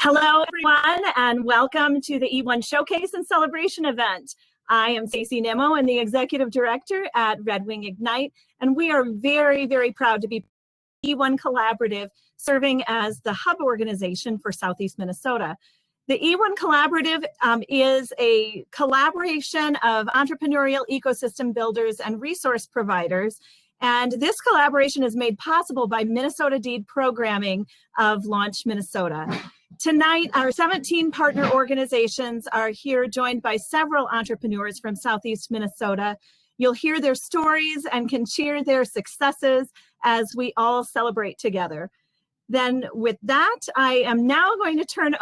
Hello, everyone, and welcome to the E1 Showcase and Celebration event. I am Stacey Nimmo and the Executive Director at Red Wing Ignite, and we are very, very proud to be E1 Collaborative, serving as the hub organization for Southeast Minnesota. The E1 Collaborative is a collaboration of entrepreneurial ecosystem builders and resource providers. And this collaboration is made possible by Minnesota Deed programming of Launch Minnesota. Tonight, our 17 partner organizations are here, joined by several entrepreneurs from Southeast Minnesota. You'll hear their stories and can cheer their successes as we all celebrate together. Then with that, I am now going to turn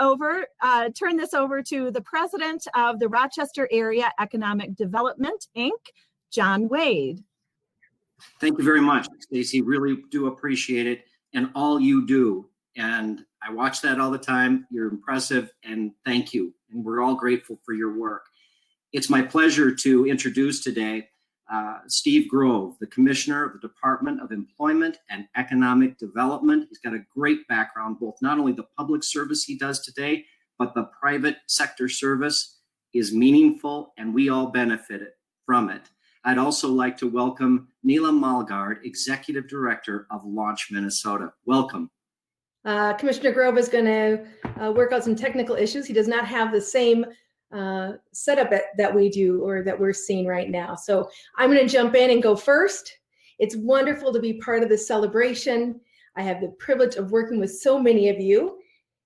this over to the president of the Rochester Area Economic Development, Inc., John Wade. Thank you very much, Stacey. Really do appreciate it and all you do. And I watch that all the time. You're impressive, and thank you. And we're all grateful for your work. It's my pleasure to introduce today Steve Grove, the Commissioner of the Department of Employment and Economic Development. He's got a great background, both not only the public service he does today, but the private sector service is meaningful, and we all benefited from it. I'd also like to welcome Neela Malgard, Executive Director of Launch Minnesota. Welcome. Commissioner Grove is going to work out some technical issues. He does not have the same setup that we do or that we're seeing right now. So I'm going to jump in and go first. It's wonderful to be part of this celebration. I have the privilege of working with so many of you.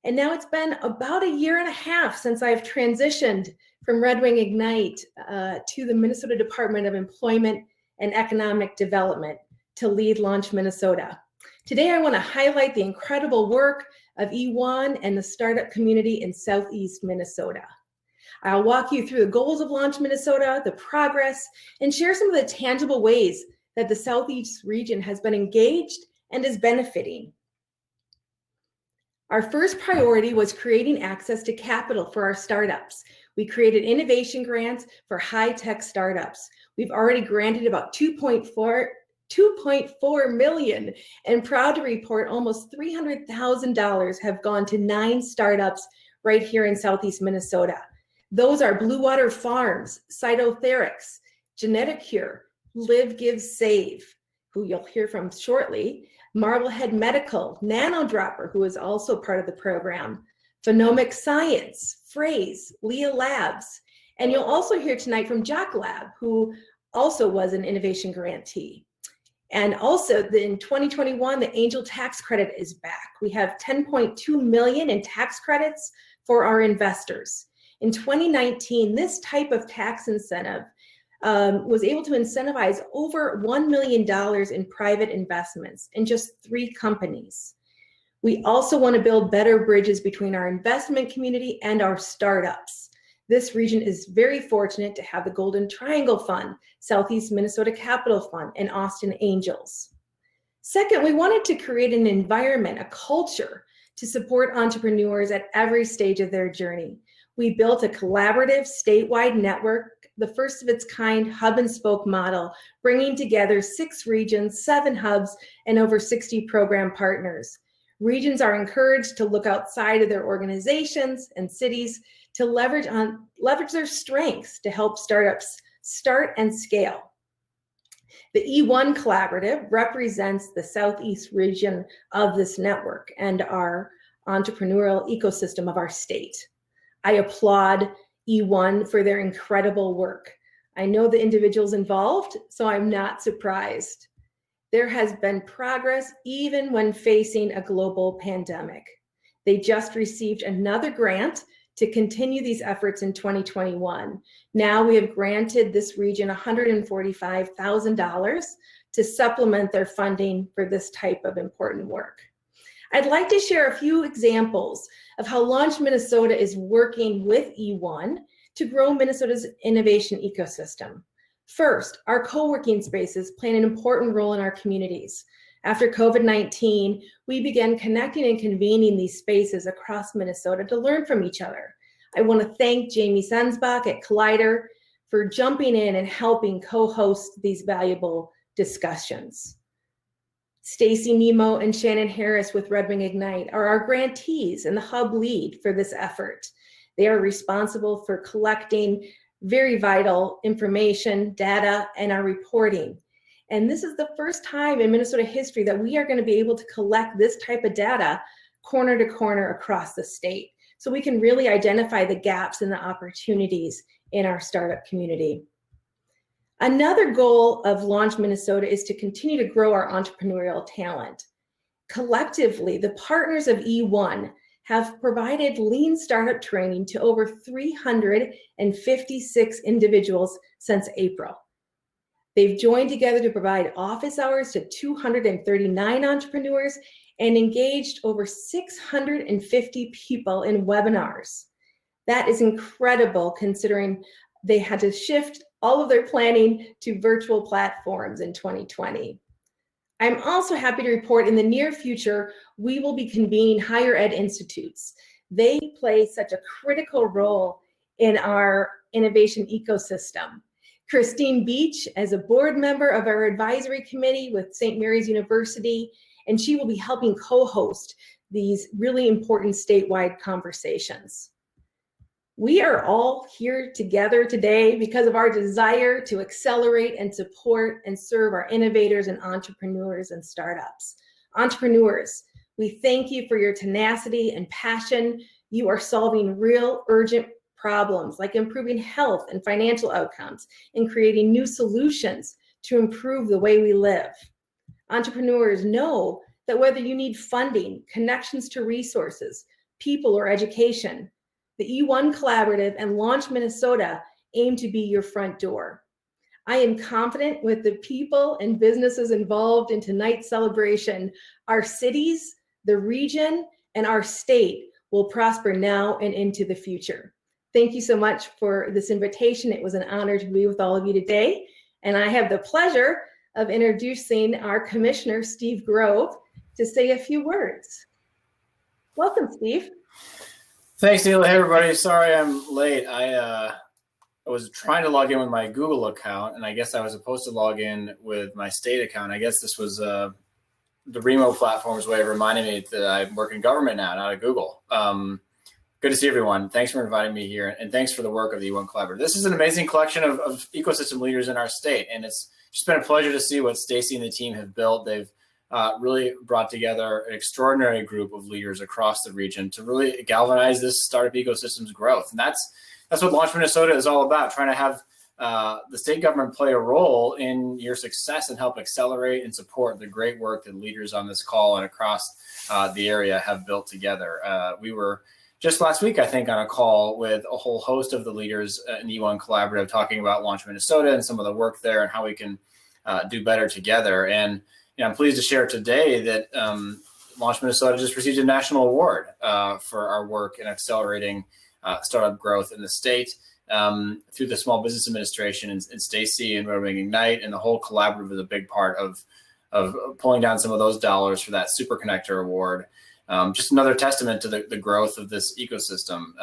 And now it's been about a year and a half since I've transitioned from Red Wing Ignite to the Minnesota Department of Employment and Economic Development to lead Launch Minnesota. Today, I want to highlight the incredible work of E1 and the startup community in Southeast Minnesota. I'll walk you through the goals of Launch Minnesota, the progress, and share some of the tangible ways that the Southeast region has been engaged and is benefiting. Our first priority was creating access to capital for our startups. We created innovation grants for high-tech startups. We've already granted about $2.4 million, and proud to report almost $300,000 have gone to 9 startups right here in Southeast Minnesota. Those are Blue Water Farms, Cytotherics, Geneticure, Live, Give, Save, who you'll hear from shortly, Marblehead Medical, NanoDropper, who is also part of the program, Phenomic Science, Phrase, Leah Labs, and you'll also hear tonight from Jock Lab, who also was an innovation grantee. And also in 2021, the Angel Tax Credit is back. We have $10.2 million in tax credits for our investors. In 2019, this type of tax incentive was able to incentivize over $1 million in private investments in just 3 companies. We also want to build better bridges between our investment community and our startups. This region is very fortunate to have the Golden Triangle Fund, Southeast Minnesota Capital Fund, and Austin Angels. Second, we wanted to create an environment, a culture, to support entrepreneurs at every stage of their journey. We built a collaborative statewide network, the first of its kind hub and spoke model, bringing together 6 regions, 7 hubs, and over 60 program partners. Regions are encouraged to look outside of their organizations and cities to leverage their strengths to help startups start and scale. The E1 Collaborative represents the Southeast region of this network and our entrepreneurial ecosystem of our state. I applaud E1 for their incredible work. I know the individuals involved, so I'm not surprised. There has been progress even when facing a global pandemic. They just received another grant to continue these efforts in 2021. Now we have granted this region $145,000 to supplement their funding for this type of important work. I'd like to share a few examples of how Launch Minnesota is working with E1 to grow Minnesota's innovation ecosystem. First, our co-working spaces play an important role in our communities. After COVID-19, we began connecting and convening these spaces across Minnesota to learn from each other. I want to thank Jamie Sensbach at Collider for jumping in and helping co-host these valuable discussions. Stacy Nemo and Shannon Harris with Red Wing Ignite are our grantees and the hub lead for this effort. They are responsible for collecting very vital information, data, and our reporting. And this is the first time in Minnesota history that we are going to be able to collect this type of data corner to corner across the state, so we can really identify the gaps and the opportunities in our startup community. Another goal of Launch Minnesota is to continue to grow our entrepreneurial talent. Collectively, the partners of E1 have provided lean startup training to over 356 individuals since April. They've joined together to provide office hours to 239 entrepreneurs and engaged over 650 people in webinars. That is incredible considering they had to shift all of their planning to virtual platforms in 2020. I'm also happy to report in the near future, we will be convening higher ed institutes. They play such a critical role in our innovation ecosystem. Christine Beach as a board member of our advisory committee with St. Mary's University, and she will be helping co-host these really important statewide conversations. We are all here together today because of our desire to accelerate and support and serve our innovators and entrepreneurs and startups. Entrepreneurs, we thank you for your tenacity and passion. You are solving real urgent problems like improving health and financial outcomes and creating new solutions to improve the way we live. Entrepreneurs know that whether you need funding, connections to resources, people, or education, the E1 Collaborative and Launch Minnesota aim to be your front door. I am confident with the people and businesses involved in tonight's celebration, our cities, the region, and our state will prosper now and into the future. Thank you so much for this invitation. It was an honor to be with all of you today. And I have the pleasure of introducing our Commissioner, Steve Grove, to say a few words. Welcome, Steve. Thanks, Neil. Hey, everybody. Sorry I'm late. I was trying to log in with my Google account, and I guess I was supposed to log in with my state account. I guess this was the Remo platform's way of reminding me that I work in government now, not at Google. Good to see everyone. Thanks for inviting me here, and thanks for the work of the E1 Collaborative. This is an amazing collection of ecosystem leaders in our state, and it's just been a pleasure to see what Stacy and the team have built. They've really brought together an extraordinary group of leaders across the region to really galvanize this startup ecosystem's growth. And that's what Launch Minnesota is all about, trying to have the state government play a role in your success and help accelerate and support the great work that leaders on this call and across the area have built together. We were just last week, I think, on a call with a whole host of the leaders in the E1 Collaborative talking about Launch Minnesota and some of the work there and how we can do better together. And I'm pleased to share today that Launch Minnesota just received a national award for our work in accelerating startup growth in the state through the Small Business Administration and Stacy and Red Wing Ignite, and the whole collaborative is a big part of pulling down some of those dollars for that Super Connector Award. Just another testament to the growth of this ecosystem.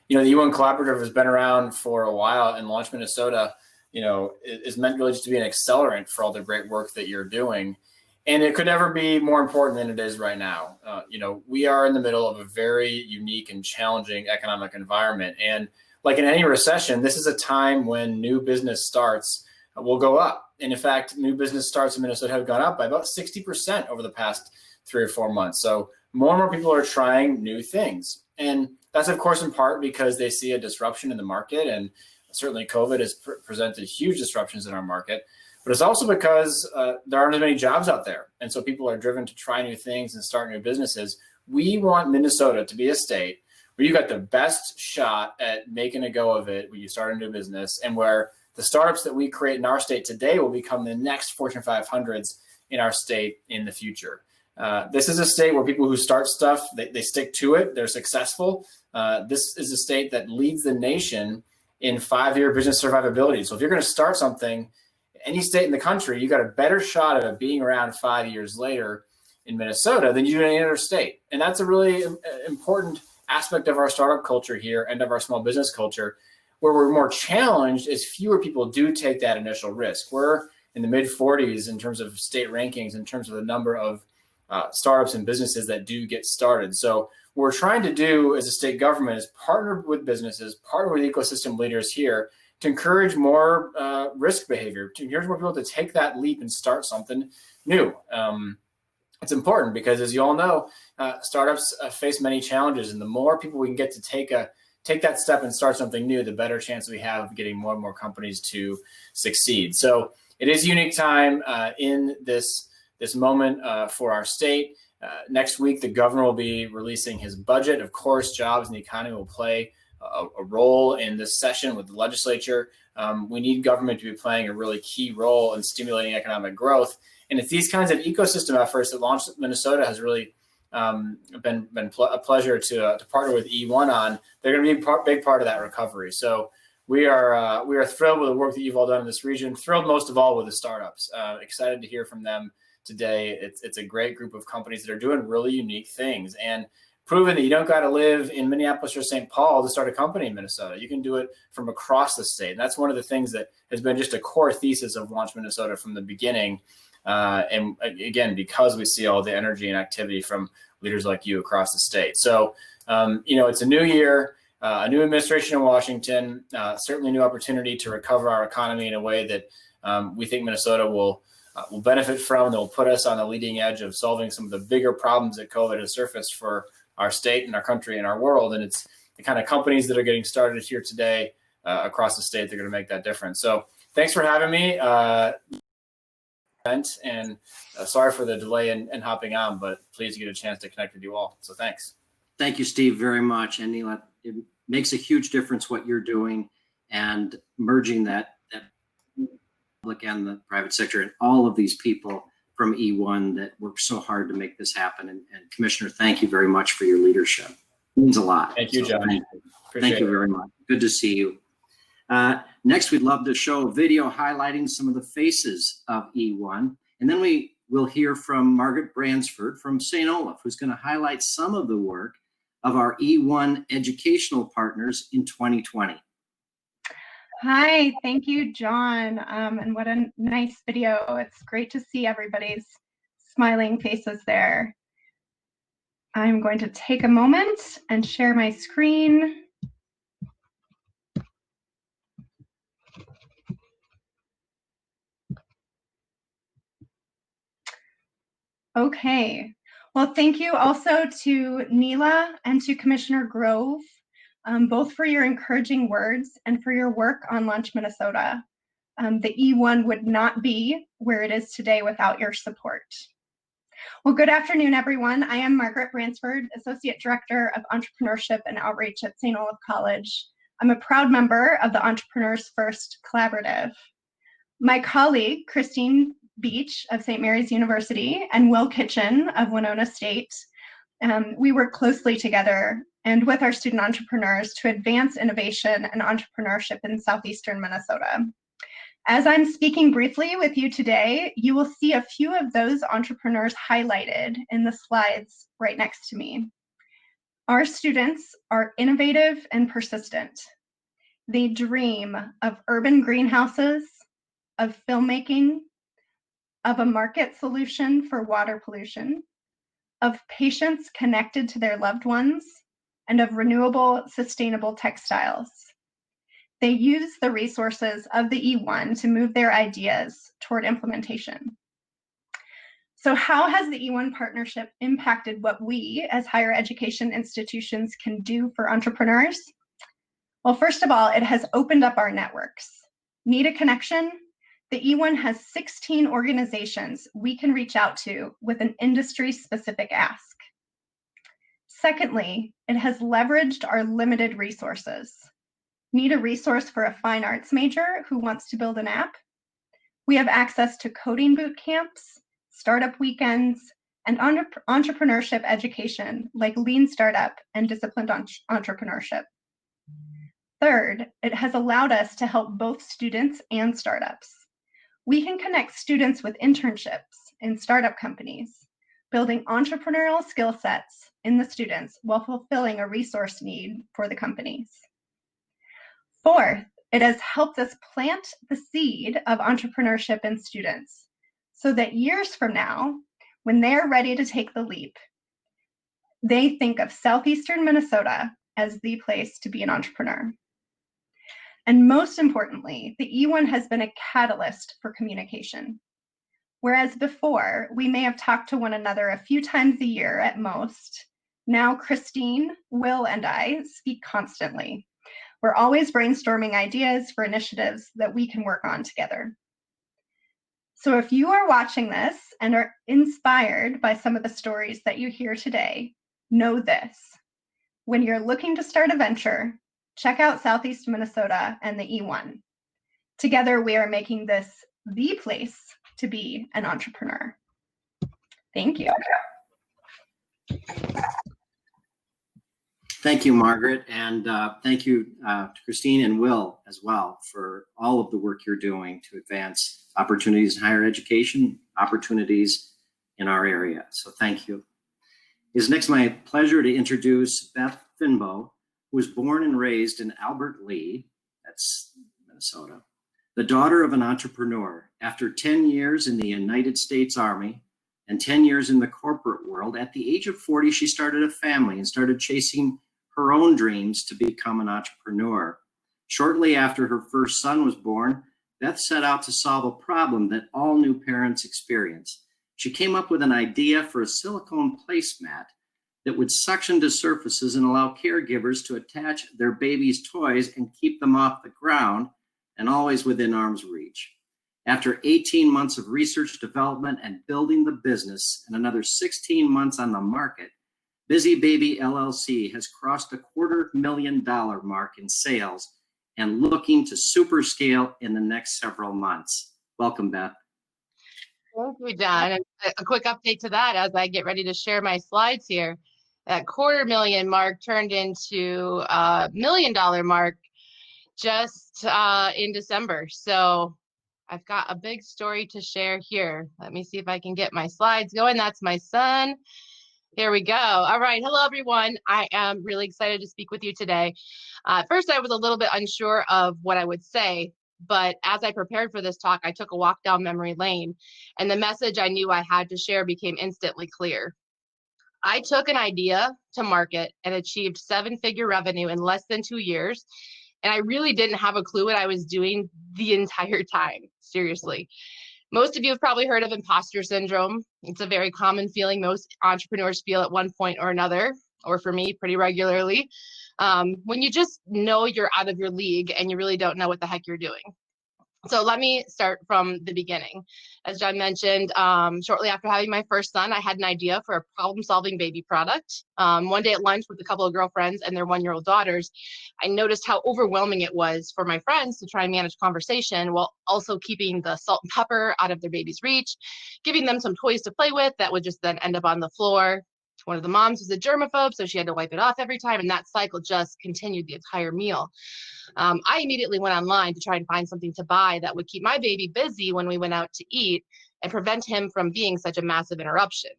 The E1 Collaborative has been around for a while, and Launch Minnesota is meant really just to be an accelerant for all the great work that you're doing. And it could never be more important than it is right now. We are in the middle of a very unique and challenging economic environment. And like in any recession, this is a time when new business starts will go up. And in fact, new business starts in Minnesota have gone up by about 60% over the past 3 or 4 months. So more and more people are trying new things. And that's, of course, in part because they see a disruption in the market, and certainly COVID has presented huge disruptions in our market, but it's also because there aren't as many jobs out there. And so people are driven to try new things and start new businesses. We want Minnesota to be a state where you got the best shot at making a go of it when you start a new business, and where the startups that we create in our state today will become the next Fortune 500s in our state in the future. This is a state where people who start stuff, they stick to it, they're successful. This is a state that leads the nation in 5-year business survivability. So if you're going to start something, any state in the country, you got a better shot at it being around 5 years later in Minnesota than you do in any other state. And that's a really important aspect of our startup culture here and of our small business culture. Where we're more challenged is fewer people do take that initial risk. We're in the mid 40s in terms of state rankings, in terms of the number of startups and businesses that do get started. So what we're trying to do as a state government is partner with businesses, partner with ecosystem leaders here to encourage more risk behavior, to encourage more people to take that leap and start something new. It's important because, as you all know, startups face many challenges, and the more people we can get to take that step and start something new, the better chance we have of getting more and more companies to succeed. So it is a unique time in this moment for our state. Next week, the governor will be releasing his budget. Of course, jobs and the economy will play a role in this session with the legislature. We need government to be playing a really key role in stimulating economic growth. And it's these kinds of ecosystem efforts that Launch Minnesota has really been a pleasure to partner with E1 on. They're going to be a big part of that recovery. So we are thrilled with the work that you've all done in this region. Thrilled most of all with the startups. Excited to hear from them today. It's a great group of companies that are doing really unique things and proven that you don't got to live in Minneapolis or St. Paul to start a company in Minnesota. You can do it from across the state. And that's one of the things that has been just a core thesis of Launch Minnesota from the beginning. And again, because we see all the energy and activity from leaders like you across the state. So, it's a new year, a new administration in Washington, certainly a new opportunity to recover our economy in a way that we think Minnesota will benefit from, that will put us on the leading edge of solving some of the bigger problems that COVID has surfaced for our state and our country and our world. And it's the kind of companies that are getting started here today across the state that are going to make that difference. So thanks for having me. And sorry for the delay in hopping on, but pleased to get a chance to connect with you all. So thanks. Thank you, Steve, very much. And it makes a huge difference what you're doing and merging that public and the private sector and all of these people from E1 that work so hard to make this happen. And Commissioner, thank you very much for your leadership. It means a lot. Thank you, John. Thank you very much. Good to see you. Next, we'd love to show a video highlighting some of the faces of E1. And then we will hear from Margaret Bransford from St. Olaf, who's going to highlight some of the work of our E1 educational partners in 2020. Hi, thank you, John. And what a nice video. It's great to see everybody's smiling faces there. I'm going to take a moment and share my screen. Okay, well, thank you also to Neela and to Commissioner Grove, both for your encouraging words and for your work on Launch Minnesota. The E1 would not be where it is today without your support. Well, good afternoon, everyone. I am Margaret Bransford, Associate Director of Entrepreneurship and Outreach at St. Olaf College. I'm a proud member of the Entrepreneurs First Collaborative. My colleague, Christine Beach of St. Mary's University and Will Kitchen of Winona State, we work closely together and with our student entrepreneurs to advance innovation and entrepreneurship in southeastern Minnesota. As I'm speaking briefly with you today, you will see a few of those entrepreneurs highlighted in the slides right next to me. Our students are innovative and persistent. They dream of urban greenhouses, of filmmaking, of a market solution for water pollution, of patients connected to their loved ones, and of renewable, sustainable textiles. They use the resources of the E1 to move their ideas toward implementation. So how has the E1 partnership impacted what we as higher education institutions can do for entrepreneurs? Well, first of all, it has opened up our networks. Need a connection? The E1 has 16 organizations we can reach out to with an industry-specific ask. Secondly, it has leveraged our limited resources. Need a resource for a fine arts major who wants to build an app? We have access to coding boot camps, startup weekends, and entrepreneurship education like Lean Startup and Disciplined Entrepreneurship. Third, it has allowed us to help both students and startups. We can connect students with internships in startup companies, building entrepreneurial skill sets in the students while fulfilling a resource need for the companies. Fourth, It has helped us plant the seed of entrepreneurship in students so that years from now, when they're ready to take the leap, they think of southeastern Minnesota as the place to be an entrepreneur. And most importantly, the E1 has been a catalyst for communication. Whereas before, we may have talked to one another a few times a year at most, now Christine, Will, and I speak constantly. We're always brainstorming ideas for initiatives that we can work on together. So if you are watching this and are inspired by some of the stories that you hear today, know this: when you're looking to start a venture, check out Southeast Minnesota and the E1. Together, we are making this the place to be an entrepreneur. Thank you. Thank you, Margaret, and thank you to Christine and Will as well for all of the work you're doing to advance opportunities in higher education, opportunities in our area. So thank you. It is next my pleasure to introduce Beth Finbow, who was born and raised in Albert Lee, that's Minnesota, the daughter of an entrepreneur. After 10 years in the United States Army and 10 years in the corporate world, at the age of 40, she started a family and started chasing her own dreams to become an entrepreneur. Shortly after her first son was born, Beth set out to solve a problem that all new parents experience. She came up with an idea for a silicone placemat that would suction to surfaces and allow caregivers to attach their baby's toys and keep them off the ground and always within arm's reach. After 18 months of research, development, and building the business, and another 16 months on the market, Busy Baby LLC has crossed the $250,000 mark in sales and looking to super scale in the next several months. Welcome, Beth. Thank you, John. And a quick update to that as I get ready to share my slides here. That $250,000 mark turned into $1 million mark just in December. So I've got a big story to share here. Let me see if I can get my slides going. That's my son. Here we go. All right. Hello, everyone. I am really excited to speak with you today. At first, I was a little bit unsure of what I would say, but as I prepared for this talk, I took a walk down memory lane, and the message I knew I had to share became instantly clear. I took an idea to market and achieved 7-figure revenue in less than 2 years, and I really didn't have a clue what I was doing the entire time. Seriously. Most of you have probably heard of imposter syndrome. It's a very common feeling most entrepreneurs feel at one point or another, or for me, pretty regularly, when you just know you're out of your league and you really don't know what the heck you're doing. So let me start from the beginning. As John mentioned, shortly after having my first son, I had an idea for a problem-solving baby product. One day at lunch with a couple of girlfriends and their 1-year-old daughters, I noticed how overwhelming it was for my friends to try and manage conversation while also keeping the salt and pepper out of their baby's reach, giving them some toys to play with that would just then end up on the floor. One of the moms was a germaphobe, so she had to wipe it off every time, and that cycle just continued the entire meal. I immediately went online to try and find something to buy that would keep my baby busy when we went out to eat and prevent him from being such a massive interruption.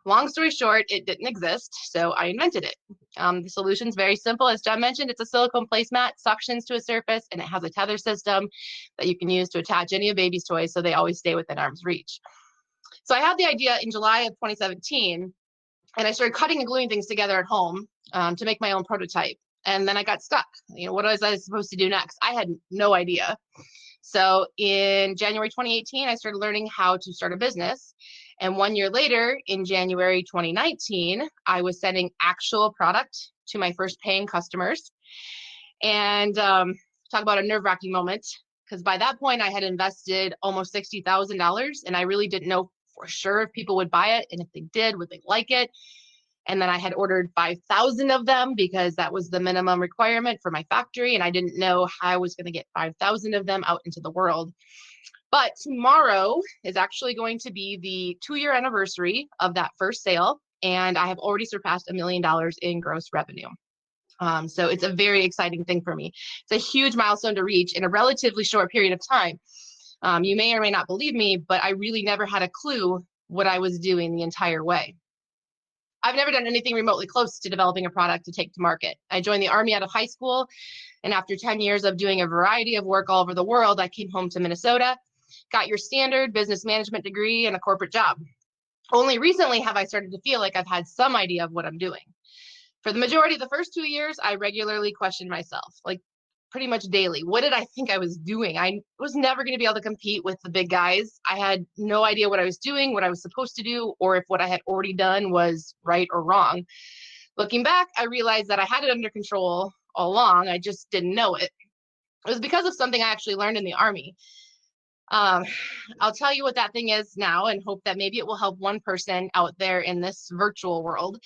Long story short, it didn't exist, so I invented it. The solution's very simple. As John mentioned, it's a silicone placemat, suctions to a surface, and it has a tether system that you can use to attach any of baby's toys so they always stay within arm's reach. So I had the idea in July of 2017, and I started cutting and gluing things together at home to make my own prototype. And then I got stuck. What was I supposed to do next? I had no idea. So in January 2018, I started learning how to start a business. And 1 year later, in January 2019, I was sending actual product to my first paying customers. And talk about a nerve-wracking moment, because by that point, I had invested almost $60,000, and I really didn't know for sure if people would buy it, and if they did, would they like it? And then I had ordered 5,000 of them because that was the minimum requirement for my factory, and I didn't know how I was going to get 5,000 of them out into the world. But tomorrow is actually going to be the 2-year anniversary of that first sale, and I have already surpassed $1 million in gross revenue. So it's a very exciting thing for me. It's a huge milestone to reach in a relatively short period of time. You may or may not believe me, but I really never had a clue what I was doing the entire way. I've never done anything remotely close to developing a product to take to market. I joined the Army out of high school, and after 10 years of doing a variety of work all over the world, I came home to Minnesota, got your standard business management degree and a corporate job. Only recently have I started to feel like I've had some idea of what I'm doing. For the majority of the first 2 years, I regularly questioned myself, like pretty much daily. What did I think I was doing? I was never going to be able to compete with the big guys. I had no idea what I was doing, what I was supposed to do, or if what I had already done was right or wrong. Looking back, I realized that I had it under control all along. I just didn't know it. It was because of something I actually learned in the Army. I'll tell you what that thing is now and hope that maybe it will help one person out there in this virtual world.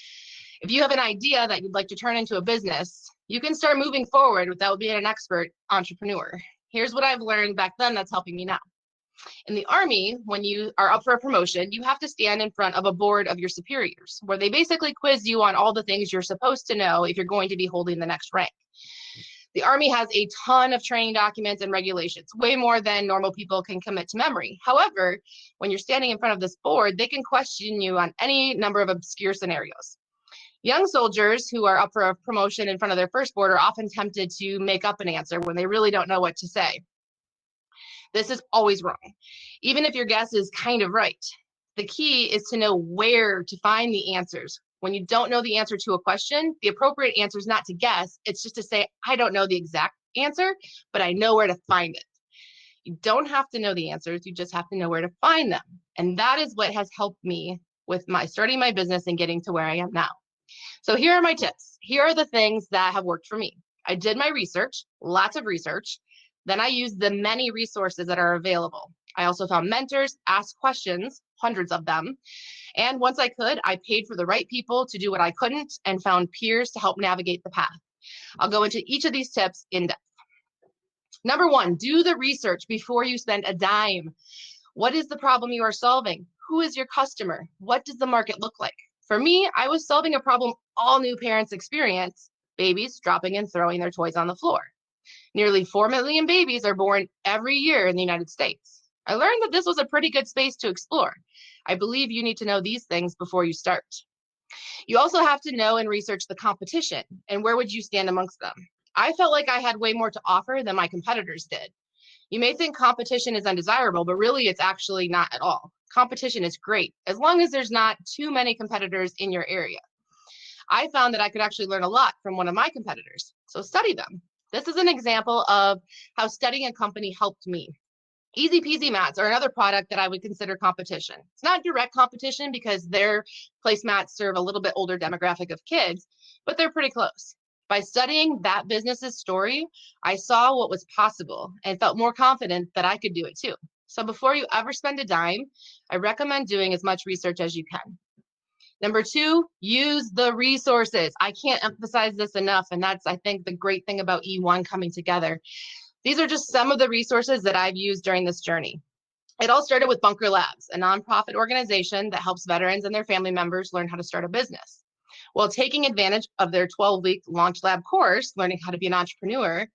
If you have an idea that you'd like to turn into a business, you can start moving forward without being an expert entrepreneur. Here's what I've learned back then that's helping me now. In the Army, when you are up for a promotion, you have to stand in front of a board of your superiors, where they basically quiz you on all the things you're supposed to know if you're going to be holding the next rank. The Army has a ton of training documents and regulations, way more than normal people can commit to memory. However, when you're standing in front of this board, they can question you on any number of obscure scenarios. Young soldiers who are up for a promotion in front of their first board are often tempted to make up an answer when they really don't know what to say. This is always wrong, even if your guess is kind of right. The key is to know where to find the answers. When you don't know the answer to a question, the appropriate answer is not to guess. It's just to say, I don't know the exact answer, but I know where to find it. You don't have to know the answers. You just have to know where to find them. And that is what has helped me with starting my business and getting to where I am now. So here are my tips. Here are the things that have worked for me. I did my research, lots of research. Then I used the many resources that are available. I also found mentors, asked questions, hundreds of them. And once I could, I paid for the right people to do what I couldn't and found peers to help navigate the path. I'll go into each of these tips in depth. Number one, do the research before you spend a dime. What is the problem you are solving? Who is your customer? What does the market look like? For me, I was solving a problem all new parents experience: babies dropping and throwing their toys on the floor. Nearly 4 million babies are born every year in the United States. I learned that this was a pretty good space to explore. I believe you need to know these things before you start. You also have to know and research the competition and where would you stand amongst them. I felt like I had way more to offer than my competitors did. You may think competition is undesirable, but really it's actually not at all. Competition is great, as long as there's not too many competitors in your area. I found that I could actually learn a lot from one of my competitors, so study them. This is an example of how studying a company helped me. Easy Peasy mats are another product that I would consider competition. It's not direct competition because their placemats serve a little bit older demographic of kids, but they're pretty close. By studying that business's story, I saw what was possible and felt more confident that I could do it too. So before you ever spend a dime, I recommend doing as much research as you can. Number two, use the resources. I can't emphasize this enough, and that's, I think, the great thing about E1 coming together. These are just some of the resources that I've used during this journey. It all started with Bunker Labs, a nonprofit organization that helps veterans and their family members learn how to start a business. While taking advantage of their 12-week Launch Lab course, learning how to be an entrepreneur,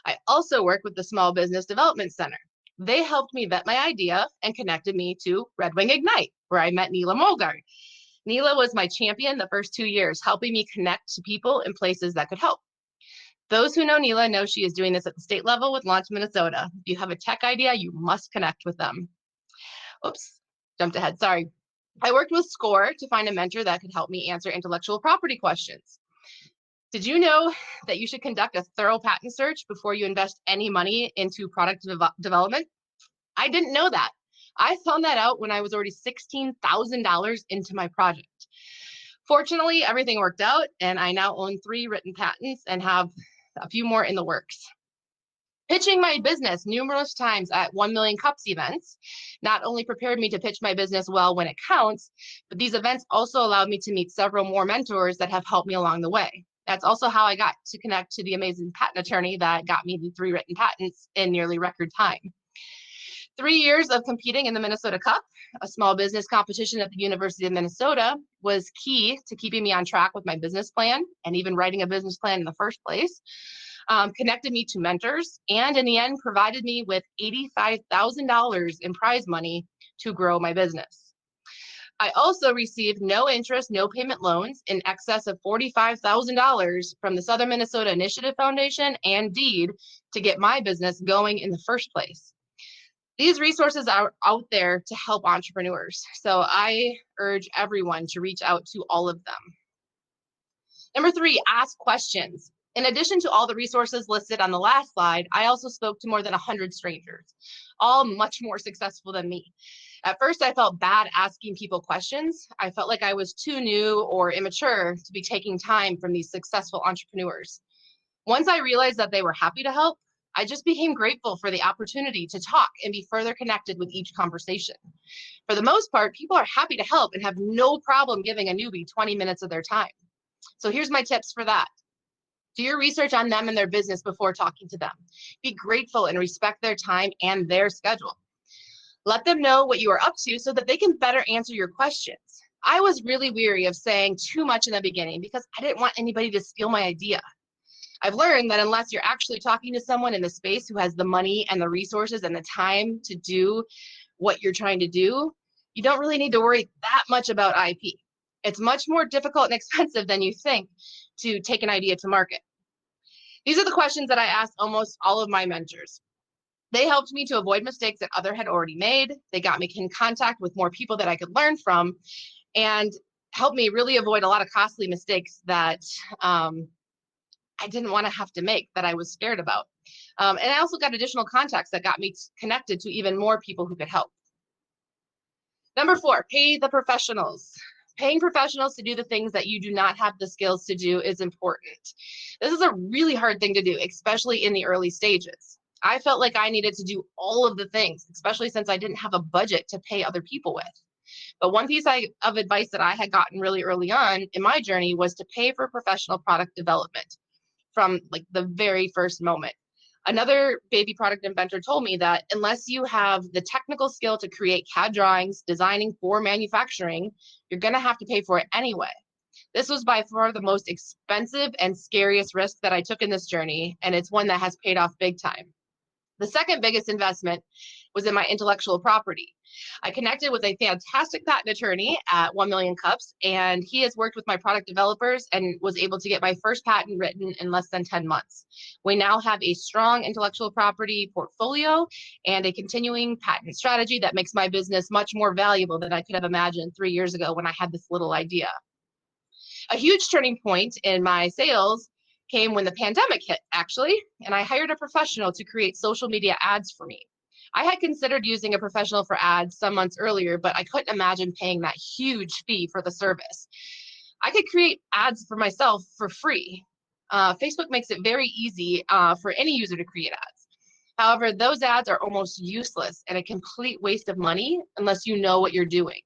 I also work with the Small Business Development Center. They helped me vet my idea and connected me to Red Wing Ignite, where I met Neela Molgard. Neela was my champion the first 2 years, helping me connect to people and places that could help. Those who know Neela know she is doing this at the state level with Launch Minnesota. If you have a tech idea, you must connect with them. Oops, jumped ahead, sorry. I worked with SCORE to find a mentor that could help me answer intellectual property questions. Did you know that you should conduct a thorough patent search before you invest any money into product development? I didn't know that. I found that out when I was already $16,000 into my project. Fortunately, everything worked out, and I now own 3 written patents and have a few more in the works. Pitching my business numerous times at 1 Million Cups events not only prepared me to pitch my business well when it counts, but these events also allowed me to meet several more mentors that have helped me along the way. That's also how I got to connect to the amazing patent attorney that got me the 3 written patents in nearly record time. 3 years of competing in the Minnesota Cup, a small business competition at the University of Minnesota, was key to keeping me on track with my business plan and even writing a business plan in the first place. Connected me to mentors, and in the end provided me with $85,000 in prize money to grow my business. I also received no interest, no payment loans in excess of $45,000 from the Southern Minnesota Initiative Foundation and DEED to get my business going in the first place. These resources are out there to help entrepreneurs, so I urge everyone to reach out to all of them. Number 3, ask questions. In addition to all the resources listed on the last slide, I also spoke to more than 100 strangers, all much more successful than me. At first, I felt bad asking people questions. I felt like I was too new or immature to be taking time from these successful entrepreneurs. Once I realized that they were happy to help, I just became grateful for the opportunity to talk and be further connected with each conversation. For the most part, people are happy to help and have no problem giving a newbie 20 minutes of their time. So here's my tips for that. Do your research on them and their business before talking to them. Be grateful and respect their time and their schedule. Let them know what you are up to so that they can better answer your questions. I was really weary of saying too much in the beginning because I didn't want anybody to steal my idea. I've learned that unless you're actually talking to someone in the space who has the money and the resources and the time to do what you're trying to do, you don't really need to worry that much about IP. It's much more difficult and expensive than you think to take an idea to market. These are the questions that I asked almost all of my mentors. They helped me to avoid mistakes that others had already made. They got me in contact with more people that I could learn from and helped me really avoid a lot of costly mistakes that I didn't want to have to make, that I was scared about. And I also got additional contacts that got me connected to even more people who could help. Number 4, pay the professionals. Paying professionals to do the things that you do not have the skills to do is important. This is a really hard thing to do, especially in the early stages. I felt like I needed to do all of the things, especially since I didn't have a budget to pay other people with. But one piece of advice that I had gotten really early on in my journey was to pay for professional product development from like the very first moment. Another baby product inventor told me that unless you have the technical skill to create CAD drawings, designing for manufacturing, you're going to have to pay for it anyway. This was by far the most expensive and scariest risk that I took in this journey, and it's one that has paid off big time. The second biggest investment was in my intellectual property. I connected with a fantastic patent attorney at 1 Million Cups, and he has worked with my product developers and was able to get my first patent written in less than 10 months. We now have a strong intellectual property portfolio and a continuing patent strategy that makes my business much more valuable than I could have imagined 3 years ago when I had this little idea. A huge turning point in my sales came when the pandemic hit, actually, and I hired a professional to create social media ads for me. I had considered using a professional for ads some months earlier, but I couldn't imagine paying that huge fee for the service. I could create ads for myself for free. Facebook makes it very easy for any user to create ads. However, those ads are almost useless and a complete waste of money unless you know what you're doing.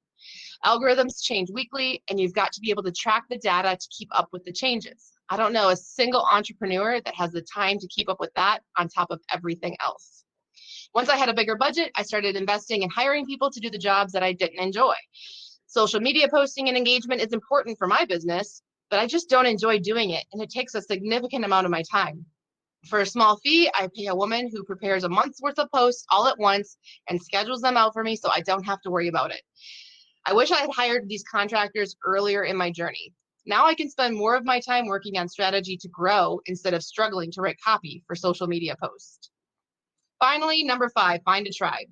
Algorithms change weekly, and you've got to be able to track the data to keep up with the changes. I don't know a single entrepreneur that has the time to keep up with that on top of everything else. Once I had a bigger budget, I started investing in hiring people to do the jobs that I didn't enjoy. Social media posting and engagement is important for my business, but I just don't enjoy doing it, and it takes a significant amount of my time. For a small fee, I pay a woman who prepares a month's worth of posts all at once and schedules them out for me so I don't have to worry about it. I wish I had hired these contractors earlier in my journey. Now I can spend more of my time working on strategy to grow instead of struggling to write copy for social media posts. Finally, number 5, find a tribe.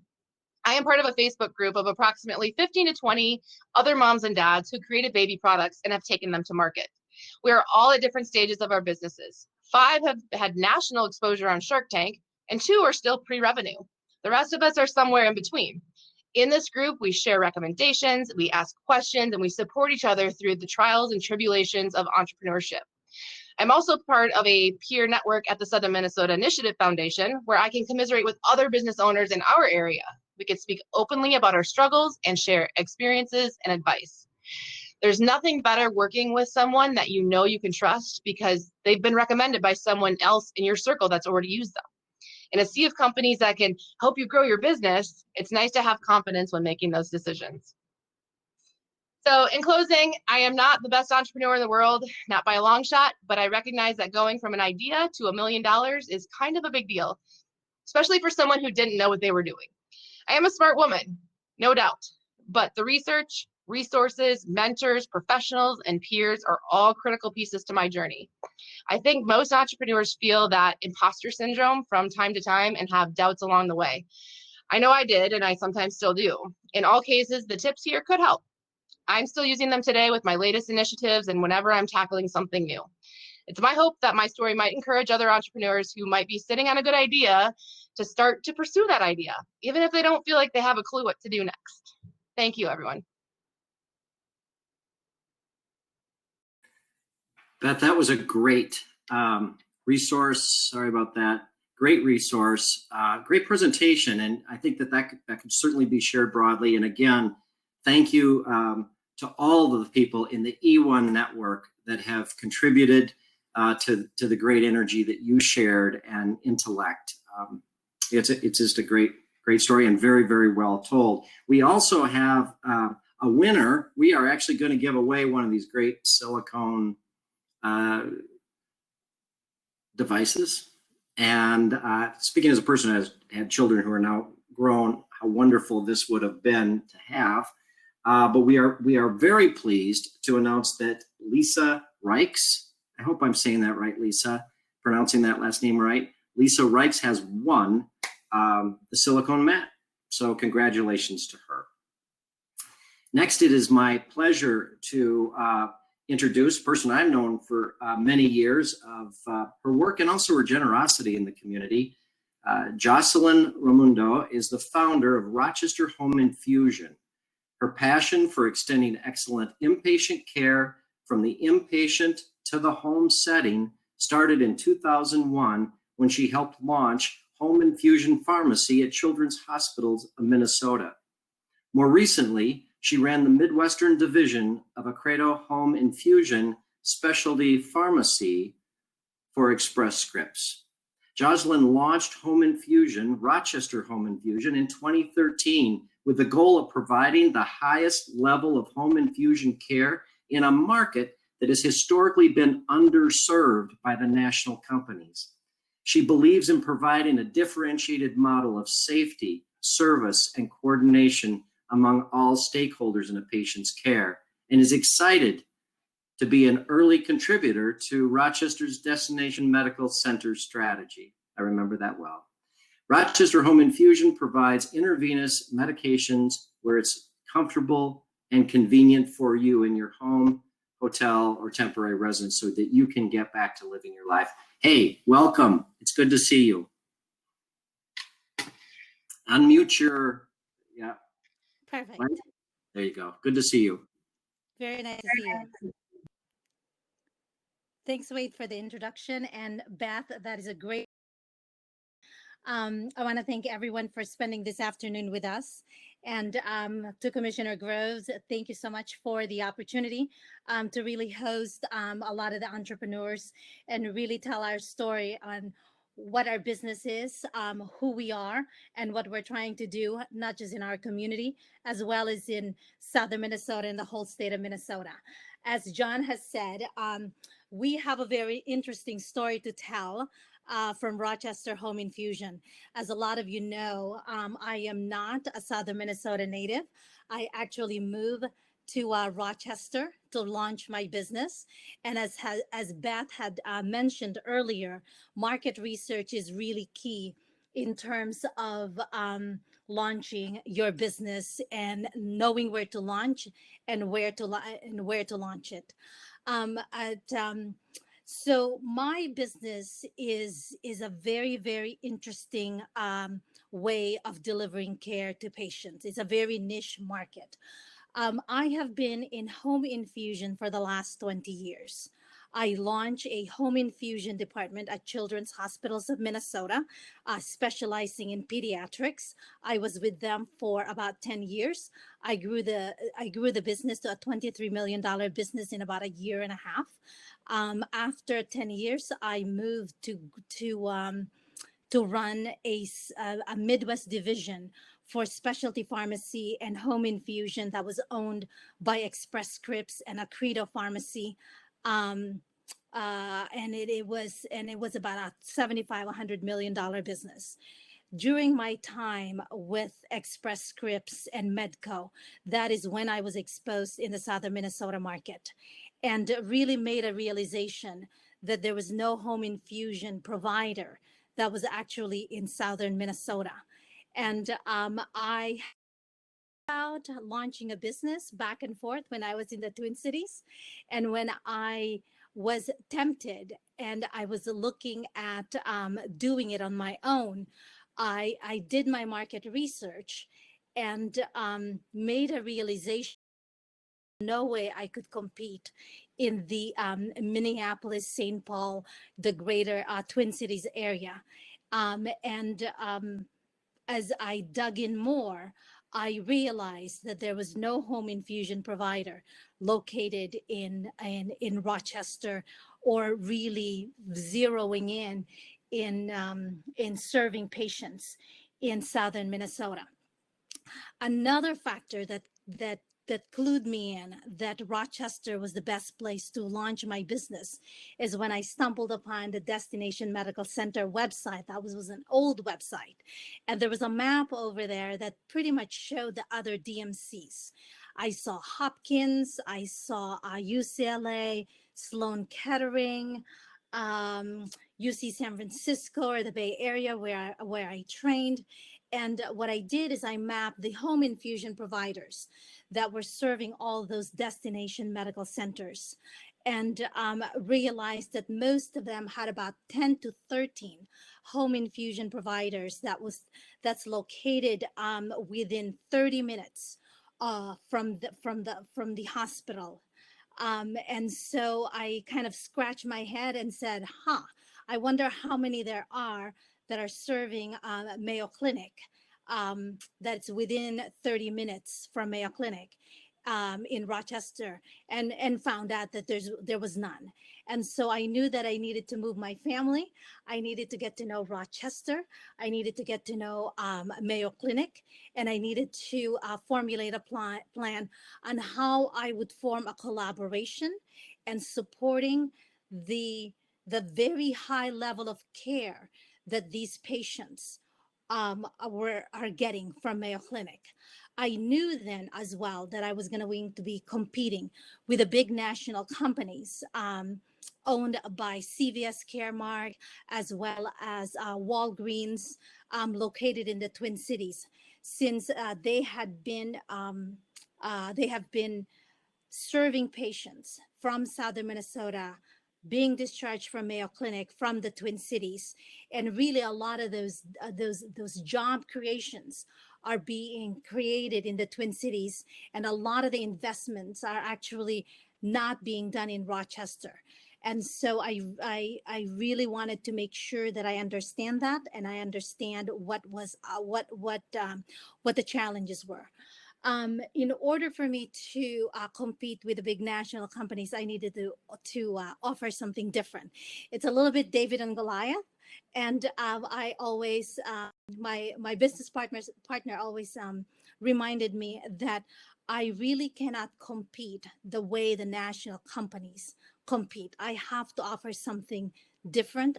I am part of a Facebook group of approximately 15 to 20 other moms and dads who created baby products and have taken them to market. We are all at different stages of our businesses. 5 have had national exposure on Shark Tank, and 2 are still pre-revenue. The rest of us are somewhere in between. In this group, we share recommendations, we ask questions, and we support each other through the trials and tribulations of entrepreneurship. I'm also part of a peer network at the Southern Minnesota Initiative Foundation, where I can commiserate with other business owners in our area. We can speak openly about our struggles and share experiences and advice. There's nothing better working with someone that you know you can trust because they've been recommended by someone else in your circle that's already used them. In a sea of companies that can help you grow your business, it's nice to have confidence when making those decisions. So in closing, I am not the best entrepreneur in the world, not by a long shot, but I recognize that going from an idea to $1 million is kind of a big deal, especially for someone who didn't know what they were doing. I am a smart woman, no doubt, but the research, Resources, mentors, professionals, and peers are all critical pieces to my journey. I think most entrepreneurs feel that imposter syndrome from time to time and have doubts along the way. I know I did, and I sometimes still do. In all cases, the tips here could help. I'm still using them today with my latest initiatives and whenever I'm tackling something new. It's my hope that my story might encourage other entrepreneurs who might be sitting on a good idea to start to pursue that idea, even if they don't feel like they have a clue what to do next. Thank you, everyone. Beth, that was a great resource. Sorry about that. Great resource, great presentation. And I think that could certainly be shared broadly. And again, thank you to all of the people in the E1 network that have contributed to the great energy that you shared and intellect. It's just a great story and very, very well told. We also have a winner. We are actually going to give away one of these great silicone devices. And speaking as a person who has had children who are now grown, how wonderful this would have been to have. But we are very pleased to announce that Lisa Reichs, I hope I'm saying that right, Lisa, pronouncing that last name right. Lisa Reichs has won the silicone mat. So congratulations to her. Next, it is my pleasure to introduce a person I've known for many years of her work and also her generosity in the community. Jocelyn Ramundo is the founder of Rochester Home Infusion. Her passion for extending excellent inpatient care from the inpatient to the home setting started in 2001 when she helped launch Home Infusion Pharmacy at Children's Hospitals of Minnesota. More recently, she ran the Midwestern division of Accredo Home Infusion Specialty Pharmacy for Express Scripts. Jocelyn launched Home Infusion, Rochester Home Infusion, in 2013 with the goal of providing the highest level of home infusion care in a market that has historically been underserved by the national companies. She believes in providing a differentiated model of safety, service, and coordination among all stakeholders in a patient's care, and is excited to be an early contributor to Rochester's Destination Medical Center strategy. I remember that well. Rochester Home Infusion provides intravenous medications where it's comfortable and convenient for you in your home, hotel, or temporary residence so that you can get back to living your life. Hey, welcome. It's good to see you. Unmute your, yeah. Perfect. Right? There you go. Good to see you. Very nice to see you. Thanks, Wade, for the introduction. And Beth, that is a great. I want to thank everyone for spending this afternoon with us. And to Commissioner Groves, thank you so much for the opportunity to really host a lot of the entrepreneurs and really tell our story on what our business is, who we are, and what we're trying to do, not just in our community, as well as in southern Minnesota and the whole state of Minnesota. As John has said, we have a very interesting story to tell from Rochester Home Infusion. As a lot of you know, I am not a southern Minnesota native. I actually moved to Rochester to launch my business. And as Beth had mentioned earlier, market research is really key in terms of launching your business and knowing where to launch and where to launch it. So my business is a very, very interesting way of delivering care to patients. It's a very niche market. I have been in home infusion for the last 20 years. I launched a home infusion department at Children's Hospitals of Minnesota, specializing in pediatrics. I was with them for about 10 years. I grew the business to a $23 million business in about a year and a half. After 10 years, I moved to run a Midwest division for specialty pharmacy and home infusion that was owned by Express Scripts and Accredo Pharmacy. And it was about a $75-100 million business. during my time with Express Scripts and Medco, that is when I was exposed in the southern Minnesota market, and really made a realization that there was no home infusion provider that was actually in southern Minnesota. And I about launching a business back and forth when I was in the Twin Cities. And when I was tempted and I was looking at doing it on my own, I did my market research and made a realization no way I could compete in the Minneapolis, St. Paul, the greater Twin Cities area. As I dug in more, I realized that there was no home infusion provider located in Rochester, or really zeroing in serving patients in southern Minnesota. Another factor that clued me in that Rochester was the best place to launch my business is when I stumbled upon the Destination Medical Center website. That was an old website. And there was a map over there that pretty much showed the other DMCs. I saw Hopkins, I saw UCLA, Sloan Kettering, UC San Francisco, or the Bay Area where I trained. And what I did is I mapped the home infusion providers that were serving all those destination medical centers, and realized that most of them had about 10 to 13 home infusion providers that's located within 30 minutes from the hospital. And so I kind of scratched my head and said, I wonder how many there are that are serving Mayo Clinic, that's within 30 minutes from Mayo Clinic in Rochester, and found out that there was none. And so I knew that I needed to move my family. I needed to get to know Rochester. I needed to get to know Mayo Clinic, and I needed to formulate a plan on how I would form a collaboration and supporting the very high level of care that these patients are getting from Mayo Clinic. I knew then as well that I was going to be competing with the big national companies owned by CVS Caremark, as well as Walgreens, located in the Twin Cities, since they have been serving patients from southern Minnesota, being discharged from Mayo Clinic from the Twin Cities. And really a lot of those job creations are being created in the Twin Cities, and a lot of the investments are actually not being done in Rochester. And so I really wanted to make sure that I understand that, and I understand what the challenges were. In order for me to compete with the big national companies, I needed to offer something different. It's a little bit David and Goliath, and I always my business partner always reminded me that I really cannot compete the way the national companies compete. I have to offer something different,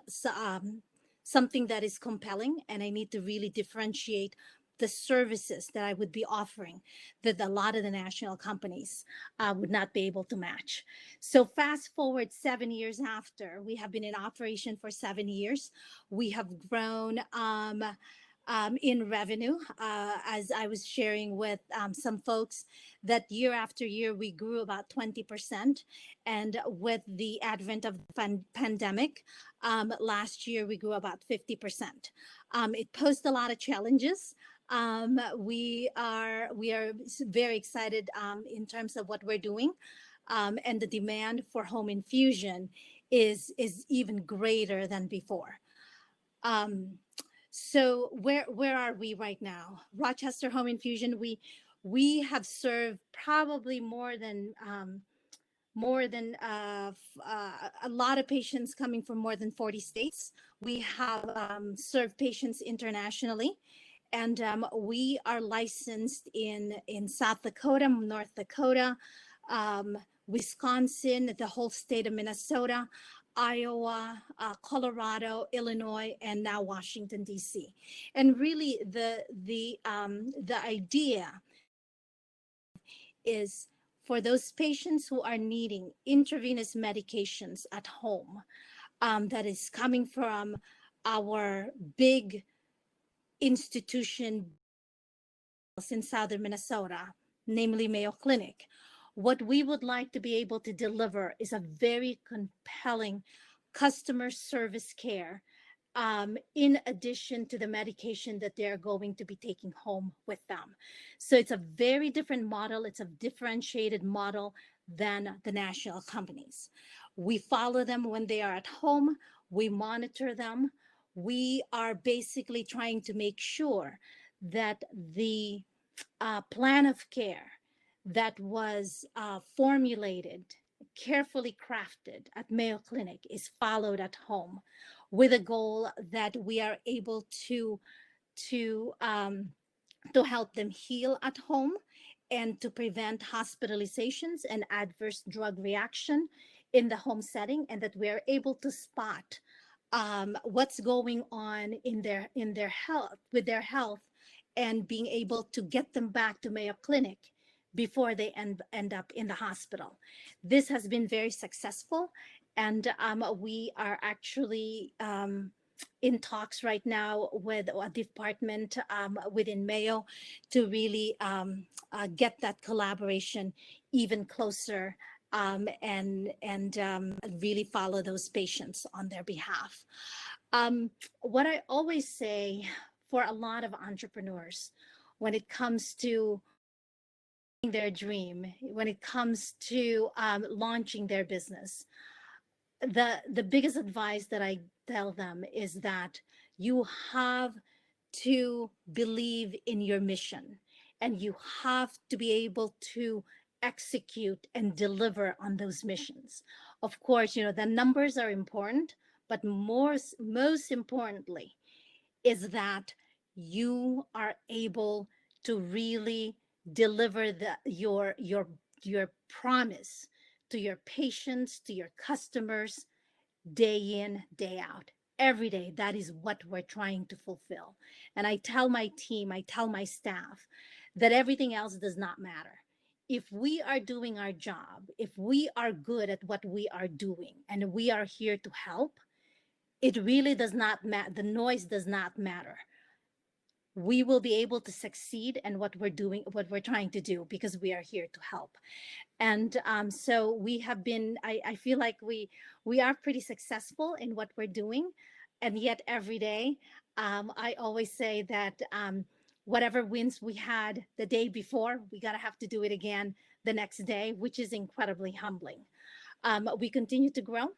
something that is compelling, and I need to really differentiate the services that I would be offering that a lot of the national companies would not be able to match. So fast forward 7 years after, we have been in operation for 7 years. We have grown in revenue, as I was sharing with some folks, that year after year, we grew about 20. And with the advent of the pandemic, last year, we grew about 50%. It posed a lot of challenges. We are very excited in terms of what we're doing, and the demand for home infusion is even greater than before. So where are we right now? Rochester Home Infusion, we have served probably more than a lot of patients coming from more than 40 states. We have served patients internationally. And we are licensed in South Dakota, North Dakota, Wisconsin, the whole state of Minnesota. Iowa, Colorado, Illinois, and now Washington, D.C. And really, the idea is for those patients who are needing intravenous medications at home, that is coming from our big institution in southern Minnesota, namely Mayo Clinic. What we would like to be able to deliver is a very compelling customer service care, in addition to the medication that they're going to be taking home with them. So it's a very different model. It's a differentiated model than the national companies. We follow them when they are at home. We monitor them. We are basically trying to make sure that the plan of care that was formulated, carefully crafted at Mayo Clinic is followed at home, with a goal that we are able to help them heal at home and to prevent hospitalizations and adverse drug reaction in the home setting, and that we are able to spot what's going on in their health, with their health, and being able to get them back to Mayo Clinic before they end up in the hospital. This has been very successful, and we are actually in talks right now with a department within Mayo to really get that collaboration even closer, and really follow those patients on their behalf. What I always say for a lot of entrepreneurs when it comes to their dream, when it comes to launching their business, the biggest advice that I tell them is that you have to believe in your mission, and you have to be able to execute and deliver on those missions. Of course, the numbers are important, but most importantly is that you are able to really deliver your promise to your patients, to your customers, day in, day out, every day. That is what we're trying to fulfill. And I tell my team, I tell my staff that everything else does not matter. If we are doing our job, if we are good at what we are doing, and we are here to help, it really does not matter. The noise does not matter. We will be able to succeed in what we're doing, what we're trying to do, because we are here to help. And so we have been, I feel like we are pretty successful in what we're doing. And yet every day, I always say that whatever wins we had the day before, we gotta have to do it again the next day, which is incredibly humbling. We continue to grow.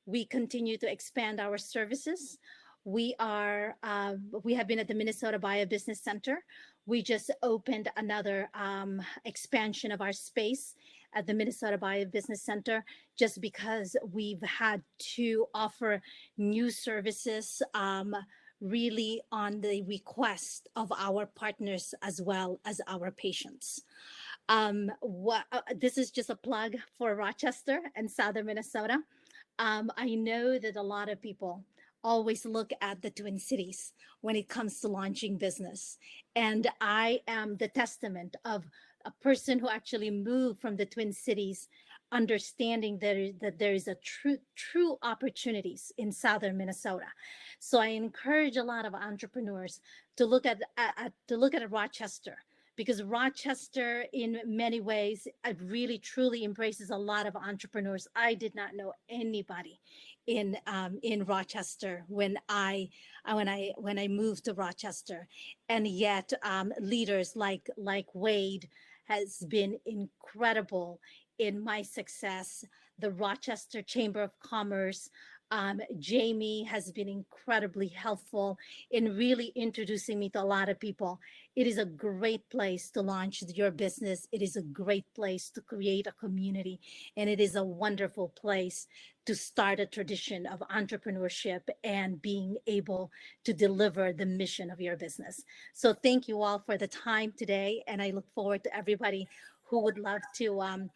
We continue to expand our services. We have been at the Minnesota Bio Business Center. We just opened another expansion of our space at the Minnesota Bio Business Center, just because we've had to offer new services really on the request of our partners as well as our patients. This is just a plug for Rochester and Southern Minnesota. I know that a lot of people always look at the Twin Cities when it comes to launching business. And I am the testament of a person who actually moved from the Twin Cities, understanding that there is a true opportunities in Southern Minnesota. So I encourage a lot of entrepreneurs to look at Rochester, because Rochester, in many ways, it really truly embraces a lot of entrepreneurs. I did not know anybody in Rochester when I moved to Rochester, and yet leaders like Wade has been incredible in my success. The Rochester Chamber of Commerce, Jamie has been incredibly helpful in really introducing me to a lot of people. It is a great place to launch your business. It is a great place to create a community, and it is a wonderful place to start a tradition of entrepreneurship and being able to deliver the mission of your business. So thank you all for the time today, and I look forward to everybody who would love to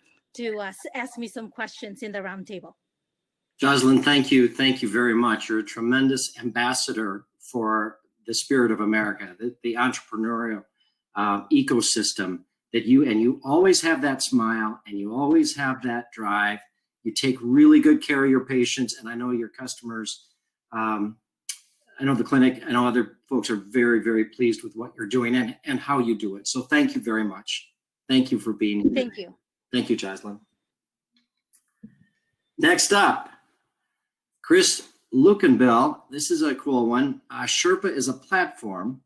ask me some questions in the roundtable. Jocelyn, thank you. Thank you very much. You're a tremendous ambassador for the spirit of America, the entrepreneurial ecosystem that you always have that smile and you always have that drive. You take really good care of your patients, and I know your customers, I know the clinic, I know other folks are very, very pleased with what you're doing and how you do it. So thank you very much. Thank you for being here. Thank you. Thank you, Jocelyn. Next up, Chris Lukenbell. This is a cool one. Sherpa is a platform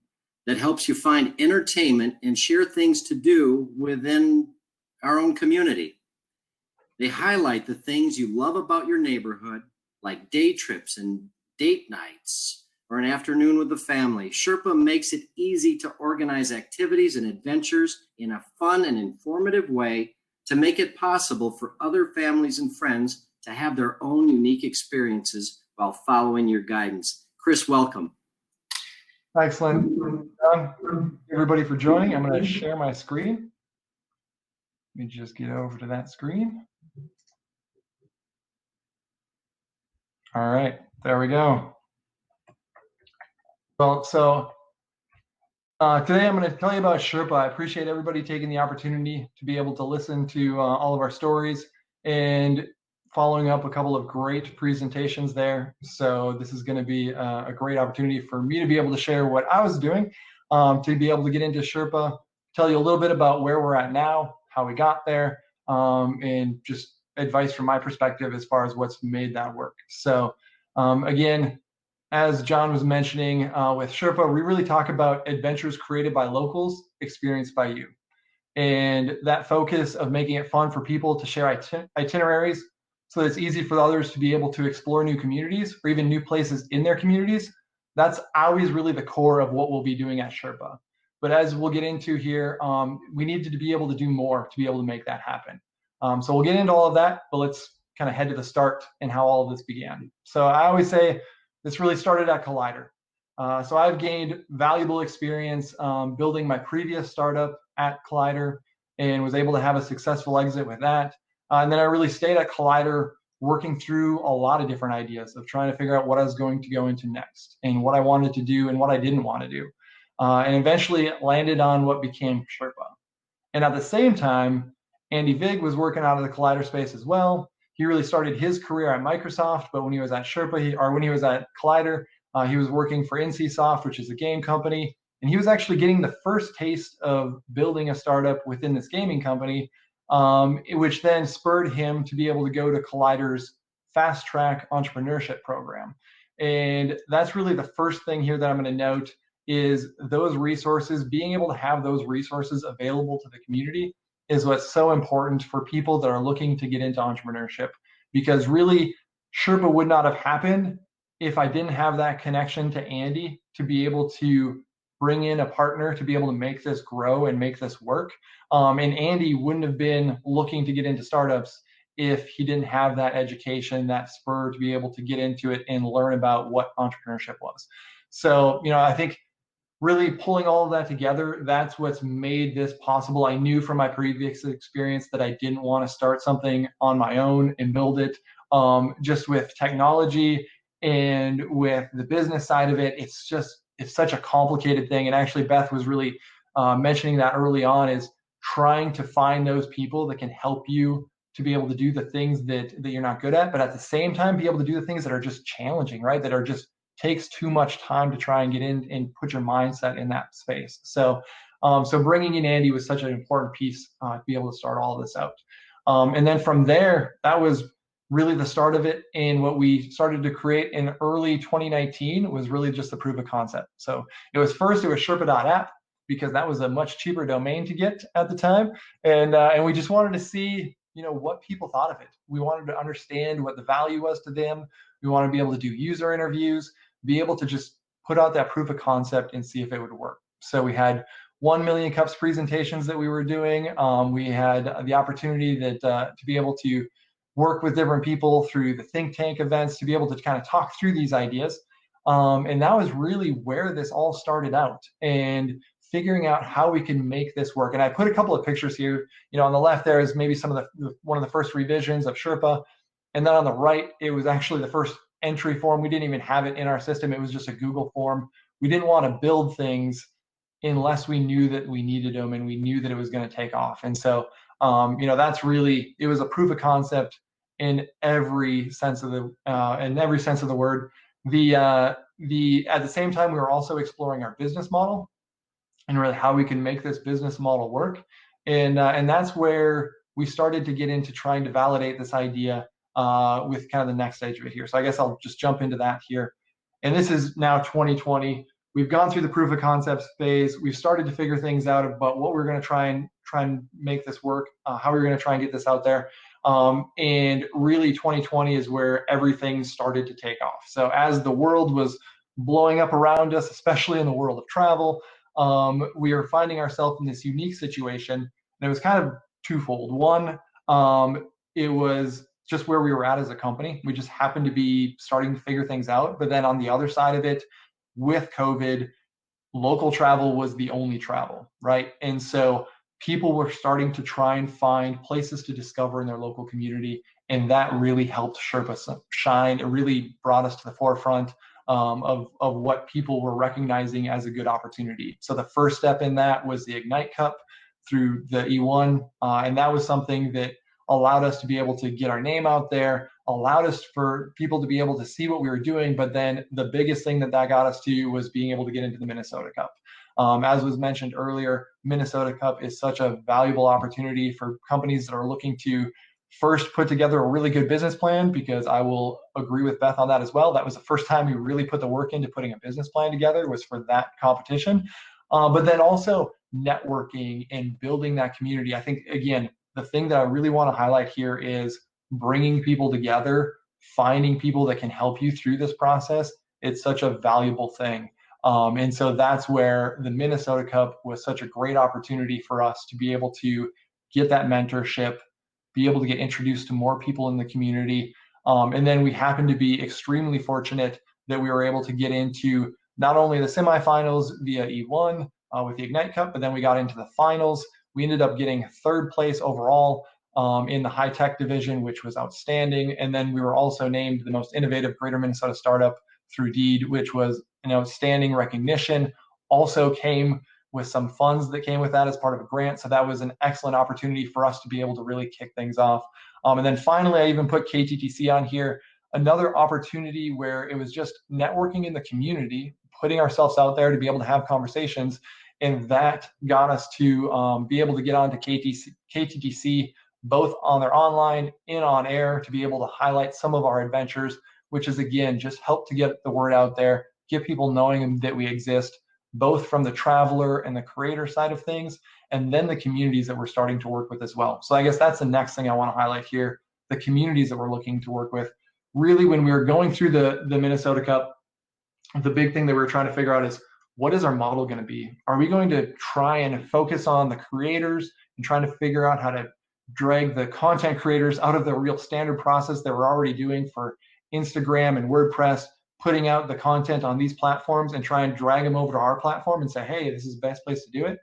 that helps you find entertainment and share things to do within our own community. They highlight the things you love about your neighborhood, like day trips and date nights or an afternoon with the family. Sherpa makes it easy to organize activities and adventures in a fun and informative way to make it possible for other families and friends to have their own unique experiences while following your guidance. Chris, welcome. Excellent. Everybody for joining. I'm going to share my screen. Let me just get over to that screen. All right, there we go. Well, so today I'm going to tell you about Sherpa. I appreciate everybody taking the opportunity to be able to listen to all of our stories and following up a couple of great presentations there. So this is going to be a great opportunity for me to be able to share what I was doing, to be able to get into Sherpa, tell you a little bit about where we're at now, how we got there, and just advice from my perspective as far as what's made that work. So again, as John was mentioning, with Sherpa, we really talk about adventures created by locals, experienced by you. And that focus of making it fun for people to share itineraries so that it's easy for others to be able to explore new communities or even new places in their communities, that's always really the core of what we'll be doing at Sherpa. But as we'll get into here, we need to be able to do more to be able to make that happen. So we'll get into all of that, but let's kind of head to the start and how all of this began. So I always say this really started at Collider. So I've gained valuable experience building my previous startup at Collider and was able to have a successful exit with that. And then I really stayed at Collider working through a lot of different ideas of trying to figure out what I was going to go into next and what I wanted to do and what I didn't want to do. And eventually landed on what became Sherpa. And at the same time, Andy Vig was working out of the Collider space as well. He really started his career at Microsoft, but when he was at Sherpa, when he was at Collider, he was working for NCSoft, which is a game company. And he was actually getting the first taste of building a startup within this gaming company, which then spurred him to be able to go to Collider's Fast Track Entrepreneurship Program. And that's really the first thing here that I'm going to note is those resources, being able to have those resources available to the community is what's so important for people that are looking to get into entrepreneurship. Because really, Sherpa would not have happened if I didn't have that connection to Andy to be able to bring in a partner to be able to make this grow and make this work. And Andy wouldn't have been looking to get into startups if he didn't have that education, that spur to be able to get into it and learn about what entrepreneurship was. So, I think really pulling all of that together, that's what's made this possible. I knew from my previous experience that I didn't want to start something on my own and build it. Just with technology and with the business side of it, it's such a complicated thing. And actually, Beth was really mentioning that early on, is trying to find those people that can help you to be able to do the things that you're not good at, but at the same time, be able to do the things that are just challenging, right? That are just takes too much time to try and get in and put your mindset in that space. So bringing in Andy was such an important piece to be able to start all of this out. And then from there, that was really the start of it. And what we started to create in early 2019 was really just the proof of concept. So it was Sherpa.app, because that was a much cheaper domain to get at the time. And we just wanted to see, what people thought of it. We wanted to understand what the value was to them. We wanted to be able to do user interviews, be able to just put out that proof of concept and see if it would work. So we had 1 million cups presentations that we were doing. We had the opportunity to be able to work with different people through the think tank events to be able to kind of talk through these ideas. And that was really where this all started out, and figuring out how we can make this work. And I put a couple of pictures here. On the left there is maybe some of one of the first revisions of Sherpa. And then on the right, it was actually the first entry form. We didn't even have it in our system. It was just a Google form. We didn't want to build things unless we knew that we needed them and we knew that it was going to take off. And so, that's really, it was a proof of concept in every sense of the word. At the same time, we were also exploring our business model and really how we can make this business model work. And that's where we started to get into trying to validate this idea with kind of the next stage of it here. So I guess I'll just jump into that here. And this is now 2020. We've gone through the proof of concepts phase. We've started to figure things out about what we're going to try and make this work, how we're going to try and get this out there. And really 2020 is where everything started to take off. So as the world was blowing up around us, especially in the world of travel, we are finding ourselves in this unique situation. And it was kind of twofold. One, it was just where we were at as a company. We just happened to be starting to figure things out. But then on the other side of it, with COVID, local travel was the only travel, right? And so people were starting to try and find places to discover in their local community. And that really helped Sherpa shine. It really brought us to the forefront of what people were recognizing as a good opportunity. So the first step in that was the Ignite Cup through the E1. And that was something that allowed us to be able to get our name out there, allowed us for people to be able to see what we were doing. But then the biggest thing that got us to was being able to get into the Minnesota Cup. As was mentioned earlier, Minnesota Cup is such a valuable opportunity for companies that are looking to first put together a really good business plan, because I will agree with Beth on that as well. That was the first time we really put the work into putting a business plan together, was for that competition. But then also networking and building that community. I think, again, the thing that I really want to highlight here is bringing people together, finding people that can help you through this process. It's such a valuable thing. And so that's where the Minnesota Cup was such a great opportunity for us to be able to get that mentorship, be able to get introduced to more people in the community. And then we happened to be extremely fortunate that we were able to get into not only the semifinals via E1 with the Ignite Cup, but then we got into the finals. We ended up getting third place overall in the high tech division, which was outstanding. And then we were also named the most innovative Greater Minnesota startup through Deed, which was an outstanding recognition. Also came with some funds that came with that as part of a grant. So that was an excellent opportunity for us to be able to really kick things off. And then finally, I even put KTTC on here, another opportunity where it was just networking in the community, putting ourselves out there to be able to have conversations. And that got us to be able to get onto KTTC, both on their online and on air, to be able to highlight some of our adventures, which is, again, just help to get the word out there, get people knowing that we exist, both from the traveler and the creator side of things, and then the communities that we're starting to work with as well. So I guess that's the next thing I want to highlight here, the communities that we're looking to work with. Really, when we were going through the Minnesota Cup, the big thing that we were trying to figure out is, what is our model going to be? Are we going to try and focus on the creators and trying to figure out how to drag the content creators out of the real standard process that we're already doing for Instagram and WordPress, putting out the content on these platforms, and try and drag them over to our platform and say, hey, this is the best place to do it?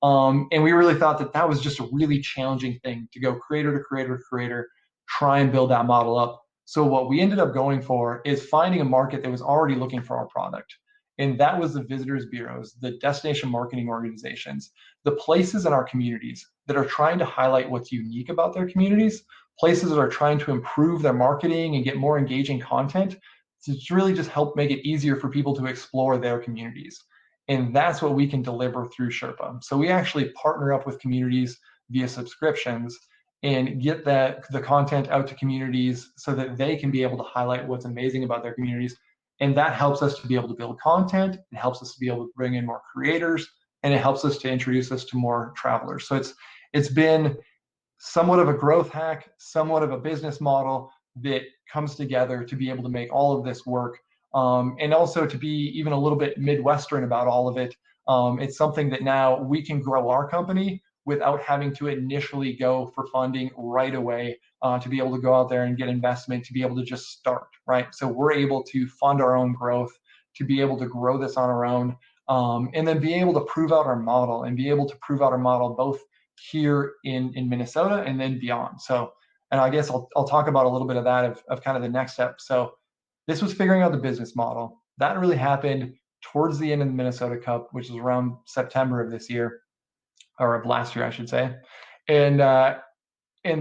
And we really thought that that was just a really challenging thing, to go creator to creator to creator, try and build that model up. So what we ended up going for is finding a market that was already looking for our product. And that was the visitors bureaus, the destination marketing organizations, the places in our communities that are trying to highlight what's unique about their communities, places that are trying to improve their marketing and get more engaging content to really just help make it easier for people to explore their communities. And that's what we can deliver through Sherpa. So we actually partner up with communities via subscriptions and get the content out to communities so that they can be able to highlight what's amazing about their communities. And that helps us to be able to build content. It helps us to be able to bring in more creators, and it helps us to introduce us to more travelers. So it's been somewhat of a growth hack, somewhat of a business model that comes together to be able to make all of this work, and also to be even a little bit Midwestern about all of it. It's something that now we can grow our company without having to initially go for funding right away, to be able to go out there and get investment, to be able to just start, right? So we're able to fund our own growth, to be able to grow this on our own, and then be able to prove out our model, and be able to prove out our model both here in Minnesota and then beyond. So And I guess I'll talk about a little bit of that of kind of the next step. So this was figuring out the business model. That really happened towards the end of the Minnesota Cup, which was around September of this year, or of last year, I should say. And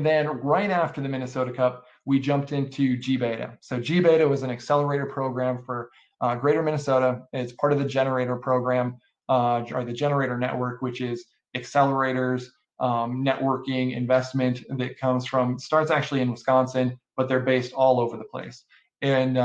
then right after the Minnesota Cup, we jumped into G-Beta. So G-Beta was an accelerator program for Greater Minnesota. It's part of the Generator program, or the Generator Network, which is accelerators, networking, investment that starts actually in Wisconsin, but they're based all over the place. And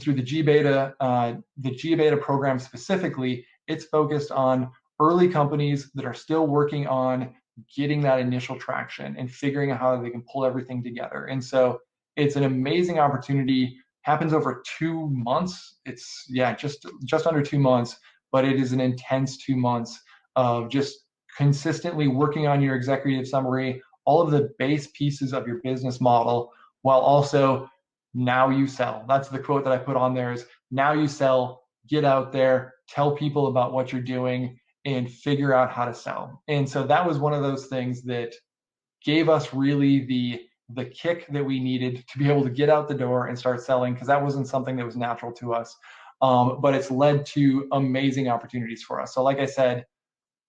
through the G-Beta program specifically, it's focused on early companies that are still working on getting that initial traction and figuring out how they can pull everything together. And so it's an amazing opportunity. Happens over 2 months. It's just under 2 months, but it is an intense 2 months of just consistently working on your executive summary, all of the base pieces of your business model, while also now you sell. That's the quote that I put on there is, now you sell, get out there, tell people about what you're doing, and figure out how to sell. And so that was one of those things that gave us really the kick that we needed to be able to get out the door and start selling, because that wasn't something that was natural to us. But it's led to amazing opportunities for us. So like I said,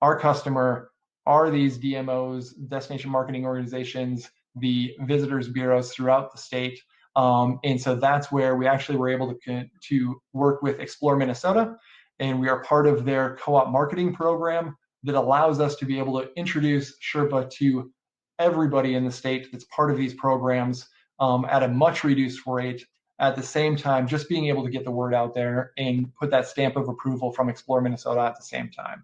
our customer are these DMOs, destination marketing organizations, the visitors bureaus throughout the state. And so that's where we actually were able to work with Explore Minnesota. And we are part of their co-op marketing program that allows us to be able to introduce Sherpa to everybody in the state that's part of these programs at a much reduced rate. At the same time, just being able to get the word out there and put that stamp of approval from Explore Minnesota at the same time.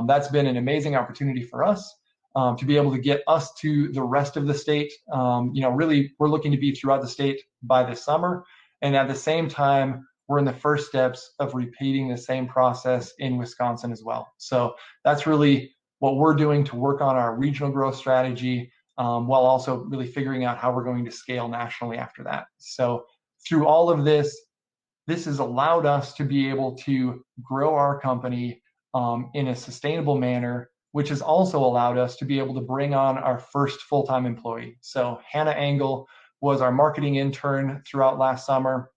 That's been an amazing opportunity for us to be able to get us to the rest of the state. Really, we're looking to be throughout the state by this summer. And at the same time, we're in the first steps of repeating the same process in Wisconsin as well. So that's really what we're doing to work on our regional growth strategy, while also really figuring out how we're going to scale nationally after that. So through all of this has allowed us to be able to grow our company in a sustainable manner, which has also allowed us to be able to bring on our first full-time employee. So Hannah Engel was our marketing intern throughout last summer,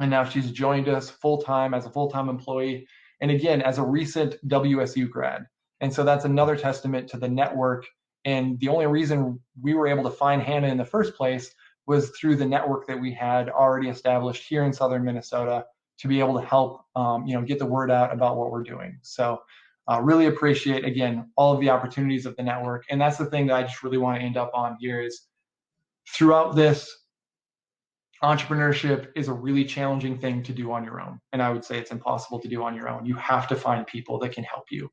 and now she's joined us full-time as a full-time employee, and again, as a recent WSU grad. And so that's another testament to the network. And the only reason we were able to find Hannah in the first place was through the network that we had already established here in southern Minnesota to be able to help get the word out about what we're doing. So really appreciate, again, all of the opportunities of the network. And that's the thing that I just really want to end up on here is, throughout this, entrepreneurship is a really challenging thing to do on your own. And I would say it's impossible to do on your own. You have to find people that can help you.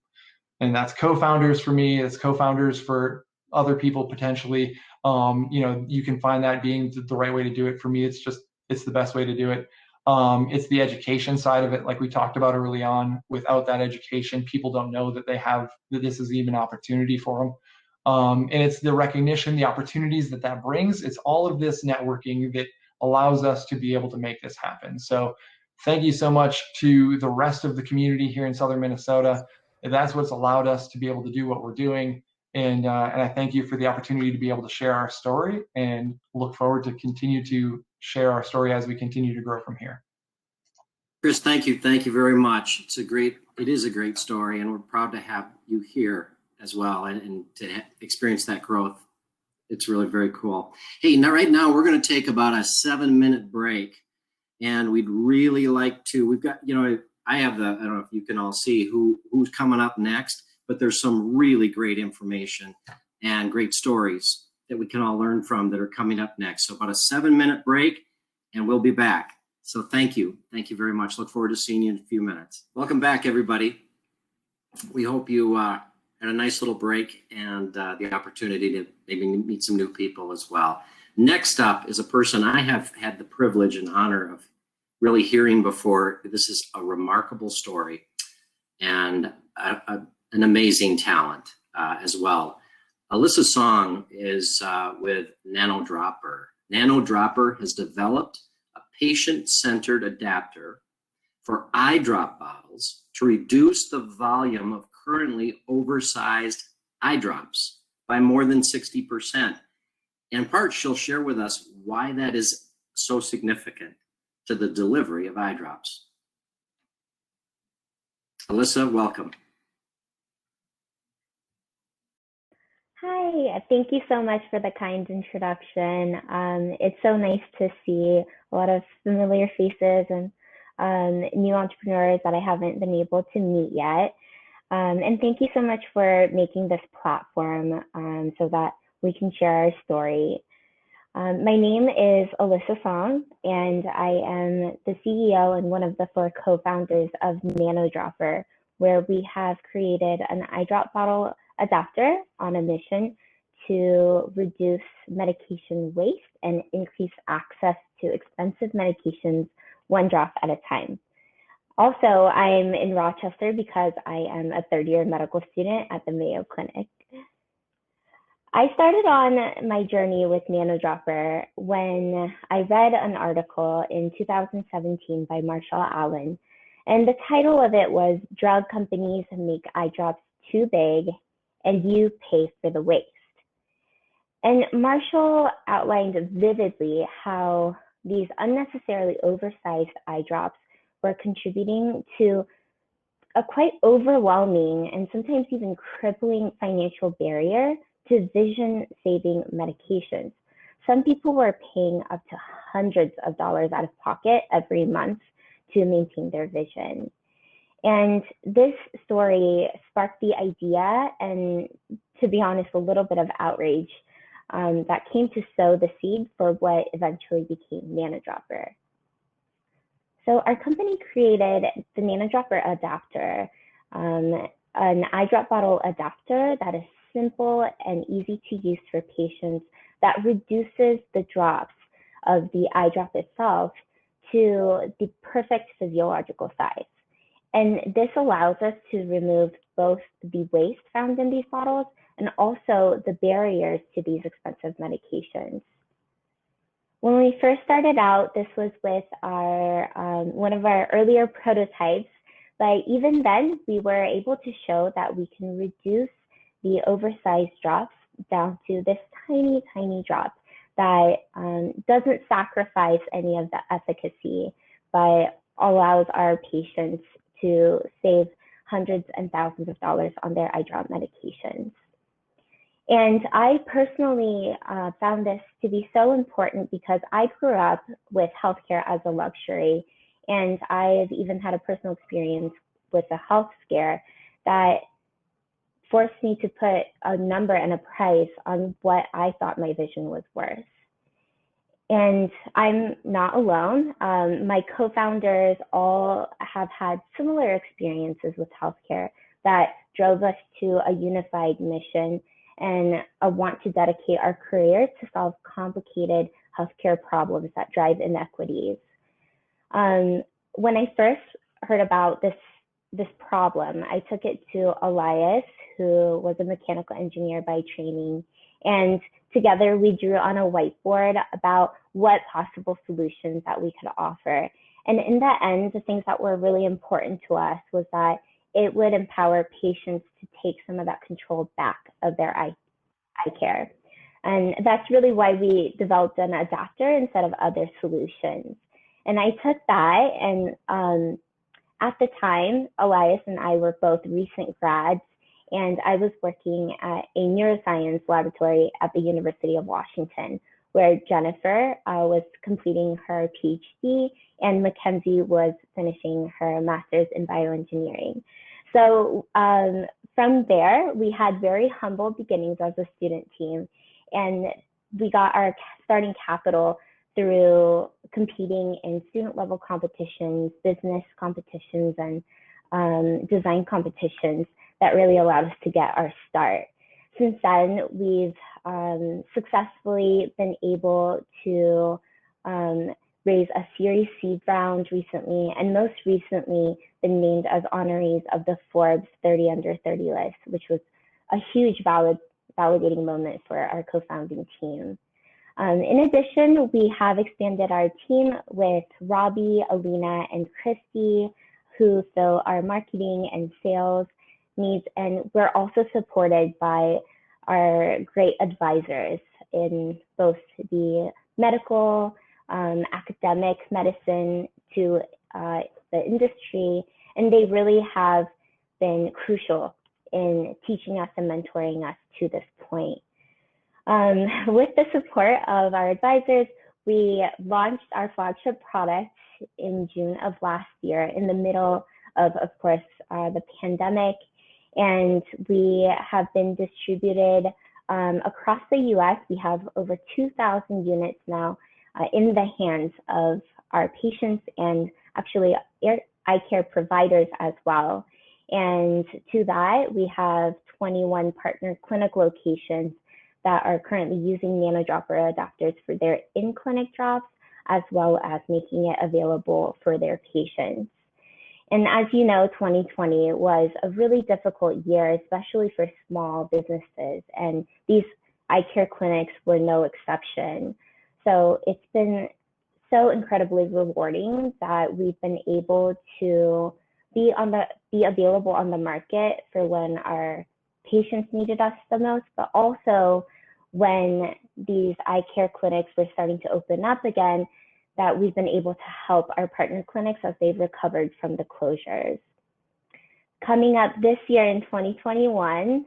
And that's co-founders for me. It's co-founders for other people potentially. You can find that being the right way to do it. For me, it's the best way to do it. It's the education side of it, like we talked about early on. Without that education, people don't know that that this is even an opportunity for them. And it's the recognition, the opportunities that brings. It's all of this networking that allows us to be able to make this happen. So thank you so much to the rest of the community here in southern Minnesota. That's what's allowed us to be able to do what we're doing. And I thank you for the opportunity to be able to share our story, and look forward to continue to share our story as we continue to grow from here. Chris, thank you. Thank you very much. It is a great story, and we're proud to have you here as well, and to experience that growth. It's really very cool. Hey, right now we're going to take about a 7-minute break, and we'd really like to, we've got, I don't know if you can all see who's coming up next, but there's some really great information and great stories that we can all learn from that are coming up next. So about a 7-minute break, and we'll be back. So thank you. Thank you very much. Look forward to seeing you in a few minutes. Welcome back, everybody. We hope you had a nice little break and the opportunity to maybe meet some new people as well. Next up is a person I have had the privilege and honor of really hearing before. This is a remarkable story and an amazing talent as well. Alyssa Song is with Nano Dropper. Nano Dropper has developed a patient-centered adapter for eye drop bottles to reduce the volume of currently oversized eye drops by more than 60%. In part, she'll share with us why that is so significant to the delivery of eye drops. Alyssa, welcome. Hi, thank you so much for the kind introduction. It's so nice to see a lot of familiar faces and new entrepreneurs that I haven't been able to meet yet. And thank you so much for making this platform so that we can share our story. My name is Alyssa Song, and I am the CEO and one of the 4 co-founders of NanoDropper, where we have created an eye drop bottle adapter on a mission to reduce medication waste and increase access to expensive medications 1 drop at a time. Also, I'm in Rochester because I am a 3rd-year medical student at the Mayo Clinic. I started on my journey with NanoDropper when I read an article in 2017 by Marshall Allen, and the title of it was "Drug Companies Make Eye Drops Too Big and You Pay for the Waste." And Marshall outlined vividly how these unnecessarily oversized eye drops were contributing to a quite overwhelming and sometimes even crippling financial barrier to vision-saving medications. Some people were paying up to hundreds of dollars out of pocket every month to maintain their vision. And this story sparked the idea and, to be honest, a little bit of outrage that came to sow the seed for what eventually became NanoDropper. So our company created the NanoDropper adapter, an eye drop bottle adapter that is simple and easy to use for patients, that reduces the drops of the eye drop itself to the perfect physiological size. And this allows us to remove both the waste found in these bottles and also the barriers to these expensive medications. When we first started out, this was with our one of our earlier prototypes, but even then we were able to show that we can reduce the oversized drops down to this tiny, tiny drop that doesn't sacrifice any of the efficacy, but allows our patients to save hundreds and thousands of dollars on their eye drop medications. And I personally found this to be so important because I grew up with healthcare as a luxury, and I've even had a personal experience with a health scare that forced me to put a number and a price on what I thought my vision was worth. And I'm not alone. My co-founders all have had similar experiences with healthcare that drove us to a unified mission and a want to dedicate our careers to solve complicated healthcare problems that drive inequities. When I first heard about this problem, I took it to Elias, who was a mechanical engineer by training, and together we drew on a whiteboard about what possible solutions that we could offer. And in the end, the things that were really important to us was that it would empower patients to take some of that control back of their eye care. And that's really why we developed an adapter instead of other solutions. And I took that, and at the time, Elias and I were both recent grads, and I was working at a neuroscience laboratory at the University of Washington, where Jennifer was completing her PhD and Mackenzie was finishing her master's in bioengineering. So from there, we had very humble beginnings as a student team, and we got our starting capital through competing in student level competitions, business competitions, and design competitions that really allowed us to get our start. Since then, we've successfully been able to raise a Series C round recently, and most recently been named as honorees of the Forbes 30 Under 30 list, which was a huge validating moment for our co-founding team. In addition, we have expanded our team with Robbie, Alina, and Christy, who fill our marketing and sales needs, and we're also supported by our great advisors, in both the medical, academic medicine to the industry, and they really have been crucial in teaching us and mentoring us to this point. With the support of our advisors, we launched our flagship product in June of last year in the middle of course, the pandemic, and we have been distributed across the US. We have over 2,000 units now in the hands of our patients and actually eye care providers as well. And to that, we have 21 partner clinic locations that are currently using nanodropper adapters for their in-clinic drops, as well as making it available for their patients. And as you know, 2020 was a really difficult year, especially for small businesses, and these eye care clinics were no exception. So it's been so incredibly rewarding that we've been able to be available on the market for when our patients needed us the most, but also when these eye care clinics were starting to open up again, that we've been able to help our partner clinics as they've recovered from the closures. Coming up this year in 2021,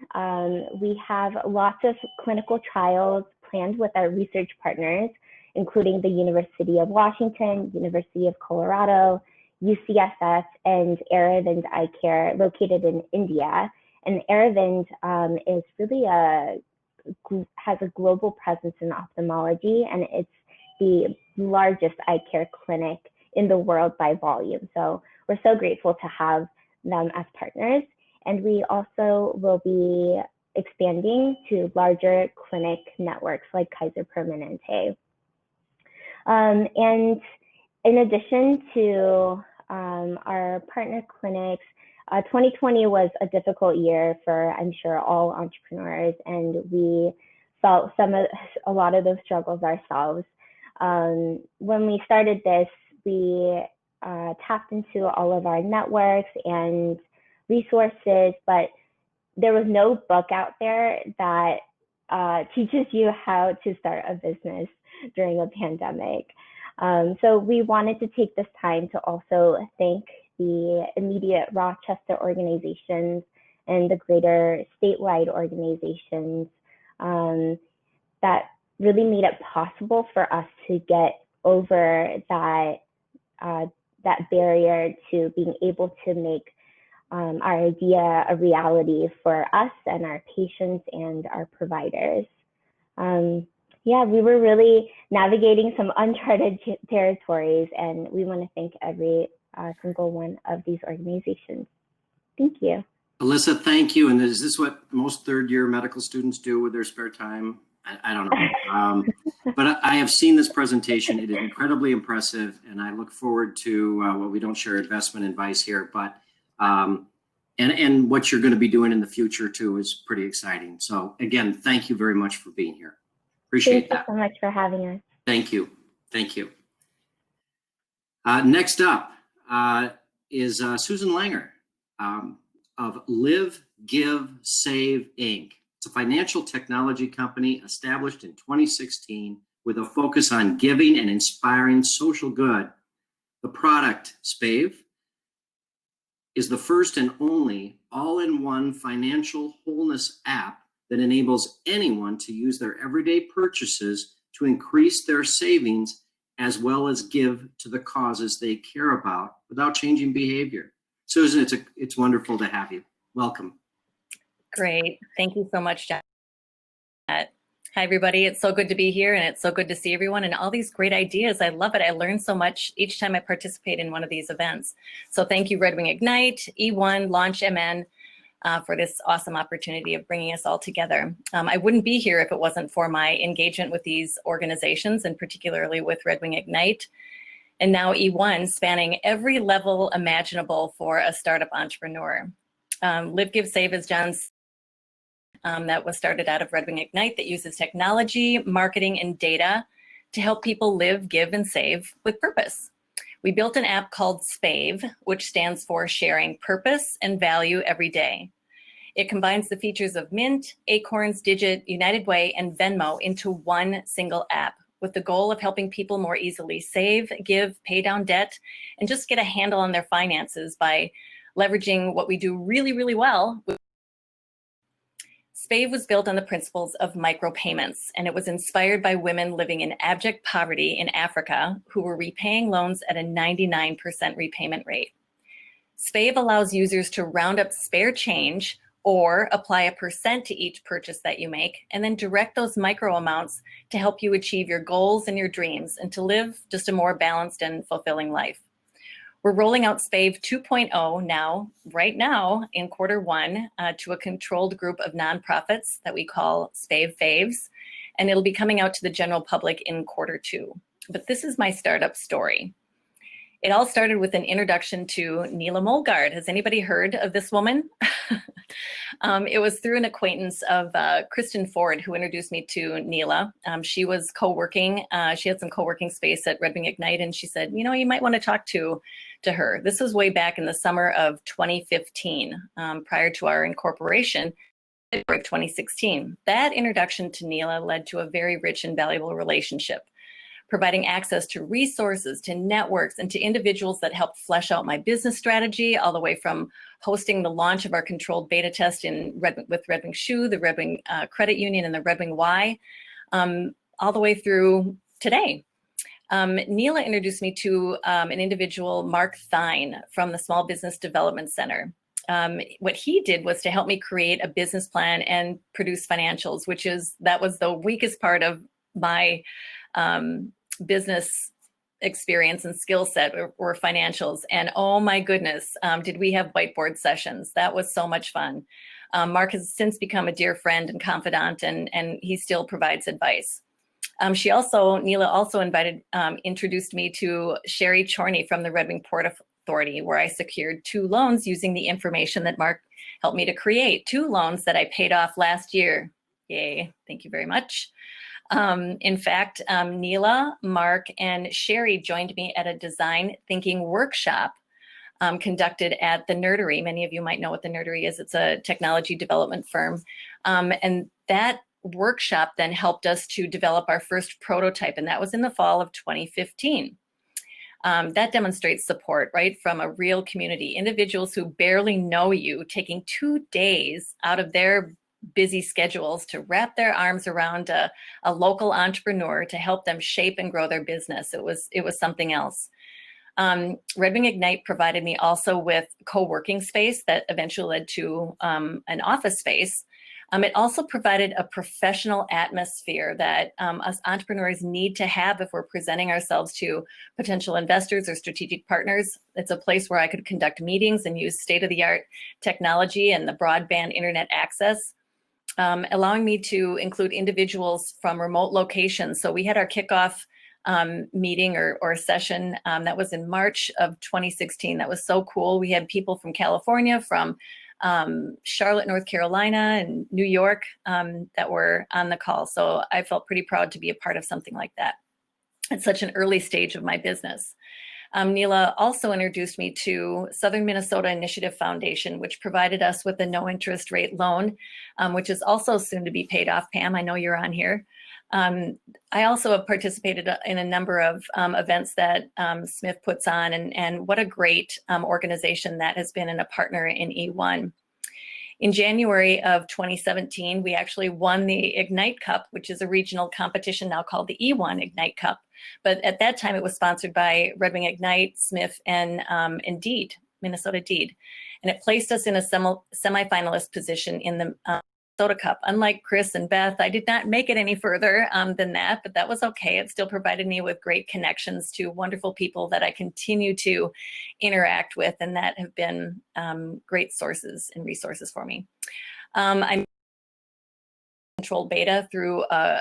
we have lots of clinical trials planned with our research partners, including the University of Washington, University of Colorado, UCSF, and Aravind Eye Care located in India. And Aravind is really has a global presence in ophthalmology, and it's the largest eye care clinic in the world by volume. So we're so grateful to have them as partners. And we also will be expanding to larger clinic networks like Kaiser Permanente. And in addition to our partner clinics, 2020 was a difficult year for, I'm sure, all entrepreneurs, and we felt a lot of those struggles ourselves. When we started this, we tapped into all of our networks and resources, but there was no book out there that teaches you how to start a business during a pandemic. So we wanted to take this time to also thank the immediate Rochester organizations and the greater statewide organizations that really made it possible for us to get over that barrier to being able to make our idea a reality for us and our patients and our providers. Yeah, we were really navigating some uncharted territories, and we want to thank every single one of these organizations. Thank you. Alyssa, thank you. And is this what most third-year medical students do with their spare time? I don't know. But I have seen this presentation. It is incredibly impressive, and I look forward to well, we don't share investment advice here, but and what you're going to be doing in the future too is pretty exciting. So again, thank you very much for being here. Appreciate that. Thank you so much for having us. Thank you. Thank you. Next up is Susan Langer of Live, Give, Save, Inc. It's a financial technology company established in 2016 with a focus on giving and inspiring social good. The product, Spave, is the first and only all-in-one financial wholeness app that enables anyone to use their everyday purchases to increase their savings as well as give to the causes they care about without changing behavior. Susan, it's wonderful to have you. Welcome. Great. Thank you so much, Jack. Hi, everybody. It's so good to be here, and it's so good to see everyone and all these great ideas. I love it. I learn so much each time I participate in one of these events. So thank you, Red Wing Ignite, E1, Launch MN, for this awesome opportunity of bringing us all together. I wouldn't be here if it wasn't for my engagement with these organizations, and particularly with Red Wing Ignite, and now E1, spanning every level imaginable for a startup entrepreneur. Live, Give, Save is John's that was started out of Red Wing Ignite that uses technology, marketing, and data to help people live, give, and save with purpose. We built an app called Spave, which stands for Sharing Purpose and Value Every Day. It combines the features of Mint, Acorns, Digit, United Way, and Venmo into one single app, with the goal of helping people more easily save, give, pay down debt, and just get a handle on their finances by leveraging what we do really, really well. Spave was built on the principles of micropayments, and it was inspired by women living in abject poverty in Africa who were repaying loans at a 99% repayment rate. Spave allows users to round up spare change or apply a percent to each purchase that you make, and then direct those micro amounts to help you achieve your goals and your dreams and to live just a more balanced and fulfilling life. We're rolling out Spave 2.0 now, right now in Q1 to a controlled group of nonprofits that we call Spave Faves, and it'll be coming out to the general public in Q2. But this is my startup story. It all started with an introduction to Neela Molgaard. Has anybody heard of this woman? It was through an acquaintance of Kristen Ford who introduced me to Neela. She was co-working. She had some co-working space at Red Wing Ignite, and she said, you know, you might want to talk to her. This was way back in the summer of 2015, prior to our incorporation in 2016. That introduction to Neela led to a very rich and valuable relationship, providing access to resources, to networks, and to individuals that helped flesh out my business strategy, all the way from hosting the launch of our controlled beta test with Red Wing Shoe, the Red Wing Credit Union, and the Red Wing Y, all the way through today. Neela introduced me to an individual, Mark Thine, from the Small Business Development Center. What he did was to help me create a business plan and produce financials, that was the weakest part of my business experience and skill set were financials. And oh my goodness, did we have whiteboard sessions. That was so much fun. Mark has since become a dear friend and confidant, and he still provides advice. Neela also introduced me to Sherry Chorney from the Red Wing Port Authority, where I secured 2 loans using the information that Mark helped me to create. 2 loans that I paid off last year. Yay, thank you very much. In fact, Neela, Mark, and Sherry joined me at a design thinking workshop conducted at the Nerdery. Many of you might know what the Nerdery is. It's a technology development firm. And that workshop then helped us to develop our first prototype, and that was in the fall of 2015. That demonstrates support, right, from a real community. Individuals who barely know you, taking 2 days out of their busy schedules to wrap their arms around a local entrepreneur to help them shape and grow their business. It was something else. Red Wing Ignite provided me also with co-working space that eventually led to an office space. It also provided a professional atmosphere that us entrepreneurs need to have if we're presenting ourselves to potential investors or strategic partners. It's a place where I could conduct meetings and use state-of-the-art technology and the broadband internet access, allowing me to include individuals from remote locations. So we had our kickoff meeting or session that was in March of 2016. That was so cool. We had people from California, from Charlotte, North Carolina, and New York that were on the call. So I felt pretty proud to be a part of something like that at such an early stage of my business. Neela also introduced me to Southern Minnesota Initiative Foundation, which provided us with a no interest rate loan, which is also soon to be paid off. Pam, I know you're on here. I also have participated in a number of events that Smith puts on, and what a great organization that has been and a partner in E1. In January of 2017, we actually won the Ignite Cup, which is a regional competition now called the E1 Ignite Cup. But at that time, it was sponsored by Red Wing Ignite, Smith, and Deed, Minnesota Deed. And it placed us in a semifinalist position in the Minnesota Cup. Unlike Chris and Beth, I did not make it any further than that, but that was okay. It still provided me with great connections to wonderful people that I continue to interact with and that have been great sources and resources for me. I'm controlled beta through a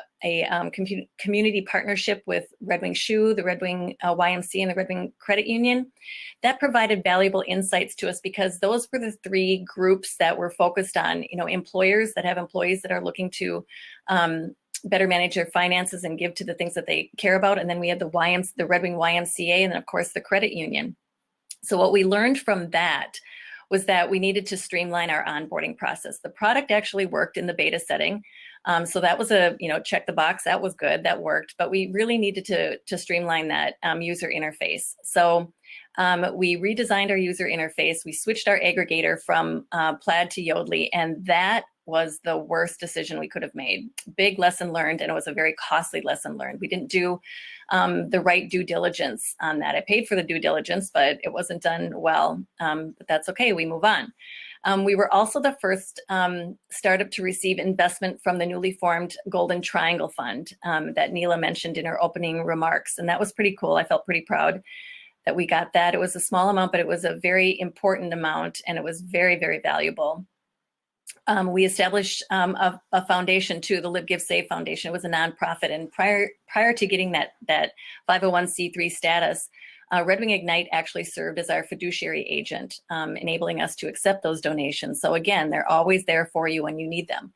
community partnership with Red Wing Shoe, the Red Wing YMC, and the Red Wing Credit Union. That provided valuable insights to us because those were the 3 groups that were focused on, employers that have employees that are looking to better manage their finances and give to the things that they care about. And then we had the Red Wing YMCA, and then of course the credit union. So what we learned from that was that we needed to streamline our onboarding process. The product actually worked in the beta setting. So that was a, check the box, that was good, that worked, but we really needed to streamline that user interface. So we redesigned our user interface. We switched our aggregator from Plaid to Yodlee, and that was the worst decision we could have made. Big lesson learned, and it was a very costly lesson learned. We didn't do the right due diligence on that. I paid for the due diligence, but it wasn't done well, but that's okay, we move on. We were also the first startup to receive investment from the newly formed Golden Triangle Fund that Neela mentioned in her opening remarks, and that was pretty cool. I felt pretty proud that we got that. It was a small amount, but it was a very important amount, and it was very, very valuable. We established a foundation too, the Live Give Save Foundation. It was a nonprofit, and prior to getting that 501c3 status, Red Wing Ignite actually served as our fiduciary agent, enabling us to accept those donations. So again, they're always there for you when you need them.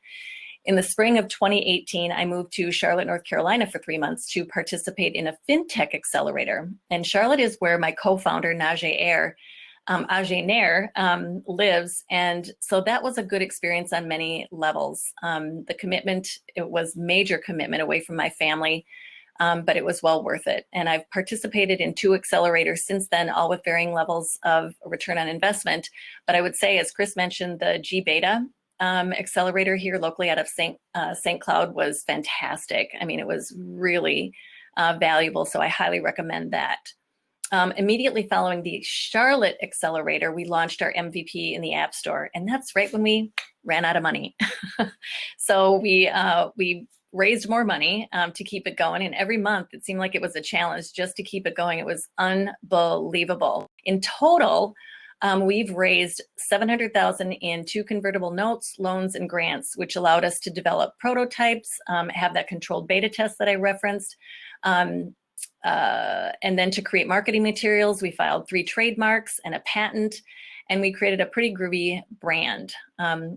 In the spring of 2018, I moved to Charlotte, North Carolina for 3 months to participate in a fintech accelerator. And Charlotte is where my co-founder, Ajay Nair, lives. And so that was a good experience on many levels. The commitment, it was major commitment away from my family, but it was well worth it. And I've participated in 2 accelerators since then, all with varying levels of return on investment. But I would say, as Chris mentioned, the G-Beta accelerator here locally out of St. Cloud was fantastic. I mean, it was really valuable. So I highly recommend that. Immediately following the Charlotte accelerator, we launched our MVP in the App Store, and that's right when we ran out of money. So we raised more money to keep it going, and every month it seemed like it was a challenge just to keep it going. It was unbelievable. In total, we've raised $700,000 in 2 convertible notes, loans, and grants, which allowed us to develop prototypes, have that controlled beta test that I referenced. And then to create marketing materials, we filed 3 trademarks and a patent, and we created a pretty groovy brand.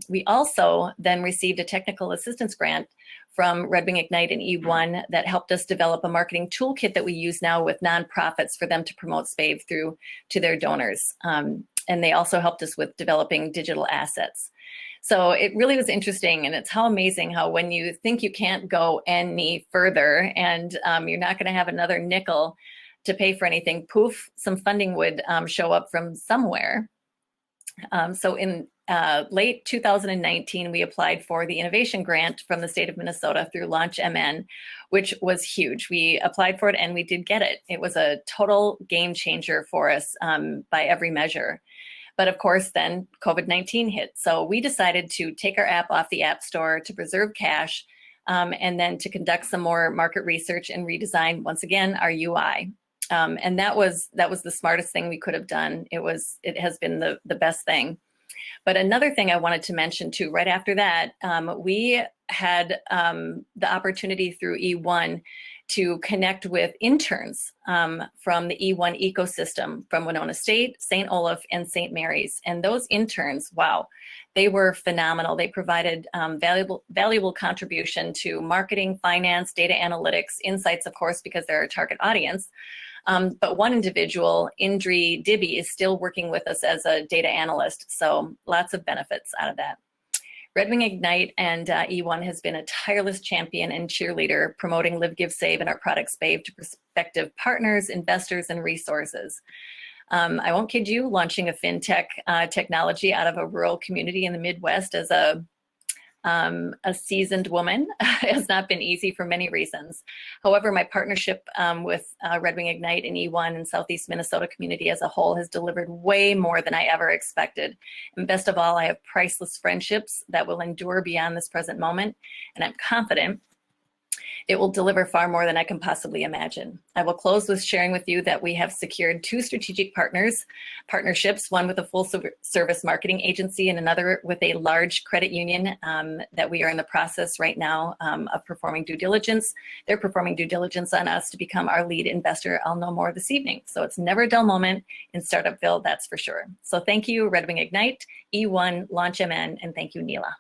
We also then received a technical assistance grant from Red Wing Ignite and E1 that helped us develop a marketing toolkit that we use now with nonprofits for them to promote SPAVE through to their donors. And they also helped us with developing digital assets. So it really was interesting, and it's how amazing how when you think you can't go any further and you're not going to have another nickel to pay for anything, poof, some funding would show up from somewhere. So in late 2019, we applied for the innovation grant from the state of Minnesota through Launch MN, which was huge. We applied for it and we did get it. It was a total game changer for us by every measure. But of course, then COVID-19 hit. So we decided to take our app off the App Store to preserve cash and then to conduct some more market research and redesign, once again, our UI. And that was the smartest thing we could have done. It has been the best thing. But another thing I wanted to mention too, right after that, we had the opportunity through E1 to connect with interns from the E1 ecosystem from Winona State, St. Olaf, and St. Mary's. And those interns, wow, they were phenomenal. They provided valuable contribution to marketing, finance, data analytics, insights, of course, because they're our target audience. But one individual, Indri Dibby, is still working with us as a data analyst. So lots of benefits out of that. Red Wing Ignite and E1 has been a tireless champion and cheerleader promoting Live, Give, Save and our product SPAVE to prospective partners, investors, and resources. I won't kid you, launching a fintech technology out of a rural community in the Midwest as a seasoned woman has not been easy for many reasons. However, my partnership with Red Wing Ignite and E1 and Southeast Minnesota community as a whole has delivered way more than I ever expected. And best of all, I have priceless friendships that will endure beyond this present moment. And I'm confident it will deliver far more than I can possibly imagine. I will close with sharing with you that we have secured 2 strategic partnerships, one with a full service marketing agency and another with a large credit union that we are in the process right now of performing due diligence. They're performing due diligence on us to become our lead investor. I'll know more this evening. So it's never a dull moment in Startupville, that's for sure. So thank you, Red Wing Ignite, E1, Launch MN, and thank you, Neela.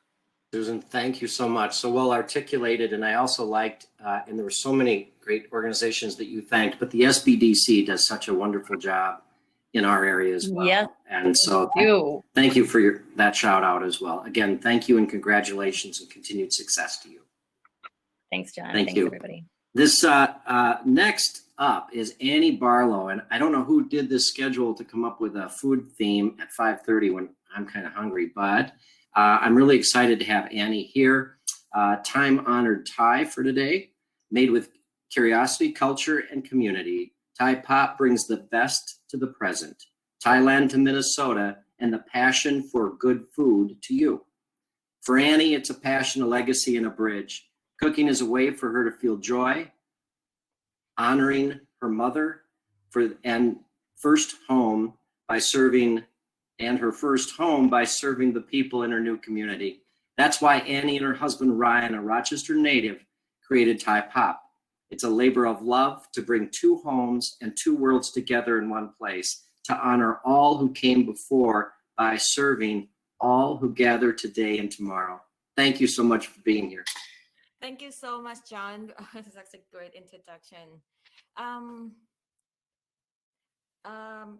Susan, thank you so much. So well articulated, and I also liked, and there were so many great organizations that you thanked, but the SBDC does such a wonderful job. in our area as well. Yes, And so you. thank you for that shout out as well. Again, thank you and congratulations and continued success to you. Thanks, John. Thank Thanks, you. everybody. This next up is Annie Barlow, and I don't know who did this schedule to come up with a food theme at 5:30 when I'm kind of hungry, but I'm really excited to have Annie here. Time-honored Thai for today, made with curiosity, culture, and community. Thai pop brings the best to the present, Thailand to Minnesota, and the passion for good food to you. For Annie, it's a passion, a legacy, and a bridge. Cooking is a way for her to feel joy, honoring her mother and first home by serving, and her first home by serving the people in her new community. That's why Annie and her husband Ryan, a Rochester native, created Thai Pop. It's a labor of love to bring two homes and two worlds together in one place, to honor all who came before by serving all who gather today and tomorrow. Thank you so much for being here. Thank you so much, John. That's a great introduction.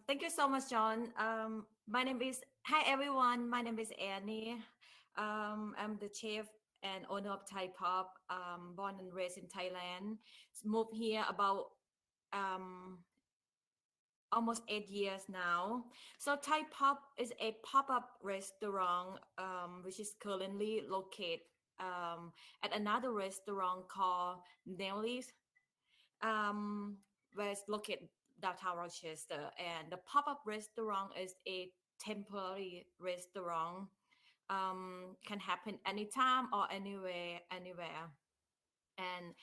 Thank you so much, John. Hi everyone. My name is Annie. I'm the chef and owner of Thai Pop. Born and raised in Thailand. Moved here about almost 8 years now. So Thai Pop is a pop-up restaurant which is currently located at another restaurant called Nelly's, where it's located downtown Rochester. And the pop-up restaurant is a temporary restaurant. Can happen anytime or anywhere. And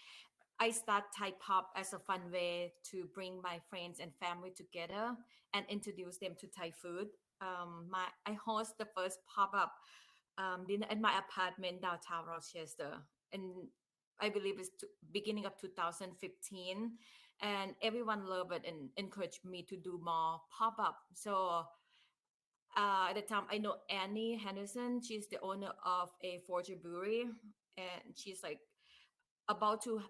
I start Thai Pop as a fun way to bring my friends and family together and introduce them to Thai food. I host the first pop-up dinner in my apartment downtown Rochester, and I believe it's beginning of 2015. And everyone loved it and encouraged me to do more pop-up. So at the time, I know Annie Henderson. She's the owner of a Forger Brewery, and she's like about to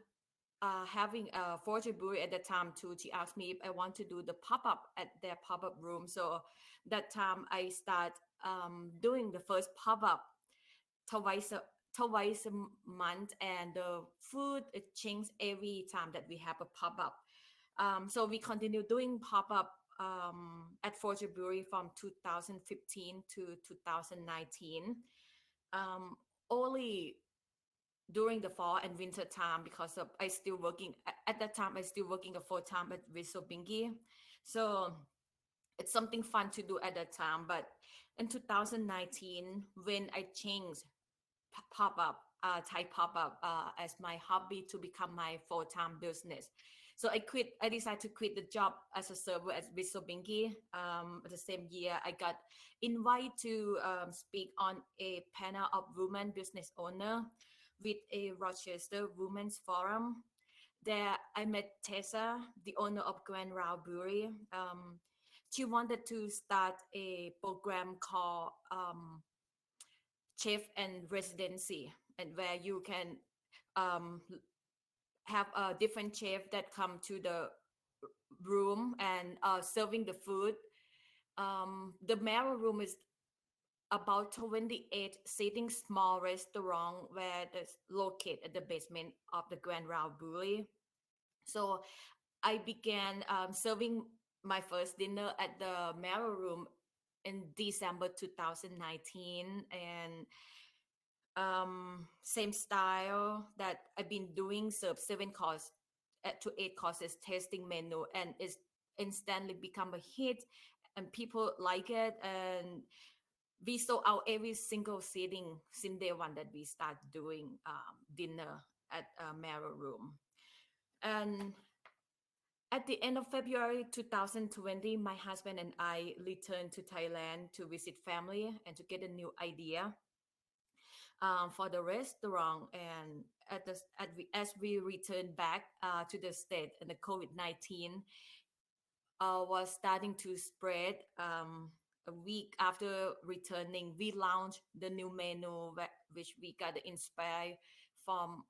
having a Forger Brewery at the time too. She asked me if I want to do the pop-up at their pop-up room. So that time I start doing the first pop-up twice a month, and the food it changes every time that we have a pop-up. So we continue doing pop-up at Forger Brewery from 2015 to 2019. Only during the fall and winter time, because of I still working at that time. I still working a full time at Riso Bingi, so it's something fun to do at that time. But in 2019, when I changed pop-up Thai pop-up as my hobby to become my full-time business, so I decided to quit the job as a server at Riso Bingi. The same year I got invited to speak on a panel of women business owner with a Rochester Women's Forum. There I met Tessa, the owner of Grand Round Brewery. She wanted to start a program called Chef and Residency, and where you can have a different chef that come to the room and serving the food. The Marrow Room is about 28 seating small restaurant where it's located at the basement of the Grand Round Brewery. So I began serving my first dinner at the Marrow Room in December 2019, and same style that I've been doing, serve 7 course to 8 courses tasting menu, and it's instantly become a hit and people like it. And we sold out every single seating since day one that we start doing dinner at Marrow Room. And at the end of February 2020, my husband and I returned to Thailand to visit family and to get a new idea for the restaurant. And as we returned back to the state, and the COVID-19 was starting to spread. A week after returning, we launched the new menu, which we got inspired from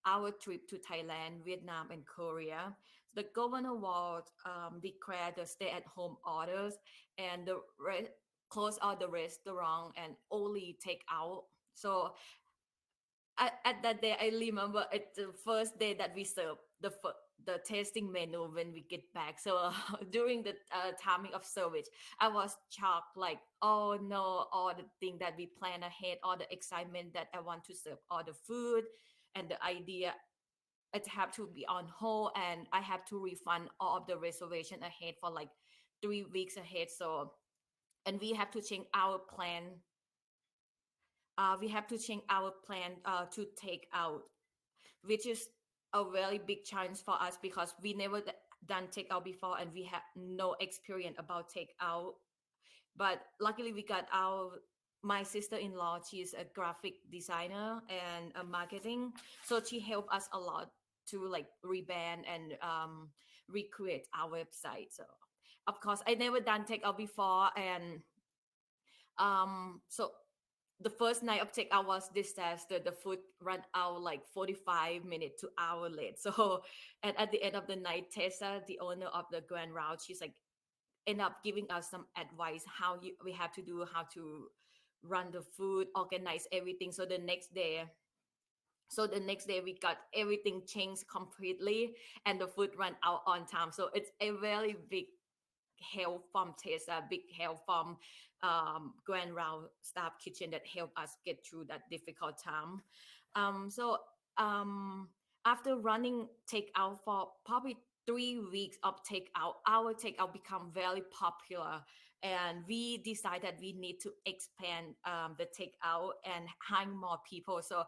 our trip to Thailand, Vietnam, and Korea. the governor will declare the stay-at-home orders, and close all the restaurant and only take out. So at that day, I remember it's the first day that we serve the tasting menu when we get back. So during the timing of service, I was shocked, like, oh no, all the thing that we plan ahead, all the excitement that I want to serve all the food, and the idea it have to be on hold, and I have to refund all of the reservation ahead for like 3 weeks ahead. So, and we have to change our plan. We have to change our plan to take out, which is a very big challenge for us because we never done take out before, and we have no experience about take out. But luckily, we got my sister-in-law. She's a graphic designer and a marketing, so she helped us a lot to like rebrand and recreate our website. So of course, I never done take out before, and so the first night of takeout was disaster. The food ran out like 45 minutes to hour late. So, and at the end of the night, Tessa, the owner of the Grand Route, she's like, end up giving us some advice we have to do, how to run the food, organize everything. So the next day we got everything changed completely, and the food ran out on time. So it's a very big help from Tessa, big help from Grand Route Staff Kitchen that helped us get through that difficult time. So after running takeout for probably 3 weeks of takeout, our takeout become very popular, and we decided we need to expand the takeout and hire more people. So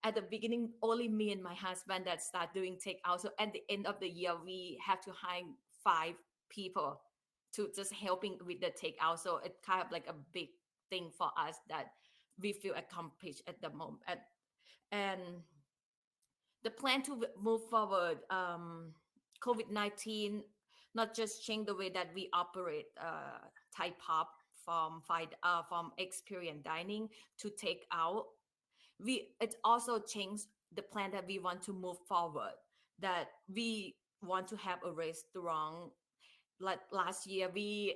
at the beginning, only me and my husband that start doing takeout. So at the end of the year, we have to hire 5 people to just helping with the takeout. So it's kind of like a big thing for us that we feel accomplished at the moment. And the plan to move forward, COVID-19 not just change the way that we operate Thai pop from experience dining to take out. It also changed the plan that we want to move forward, that we want to have a restaurant. Like last year, we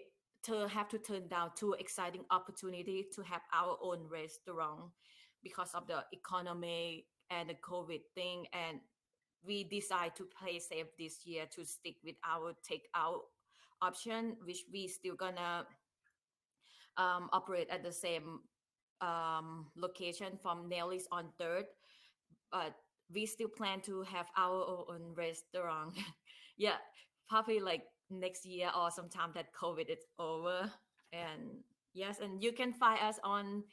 have to turn down 2 exciting opportunities to have our own restaurant because of the economy and the COVID thing. And we decide to play safe this year to stick with our takeout option, which we still gonna operate at the same location from Nelly's on 3rd, but we still plan to have our own restaurant. Yeah, probably like next year or sometime that COVID is over. And yes, and you can find us on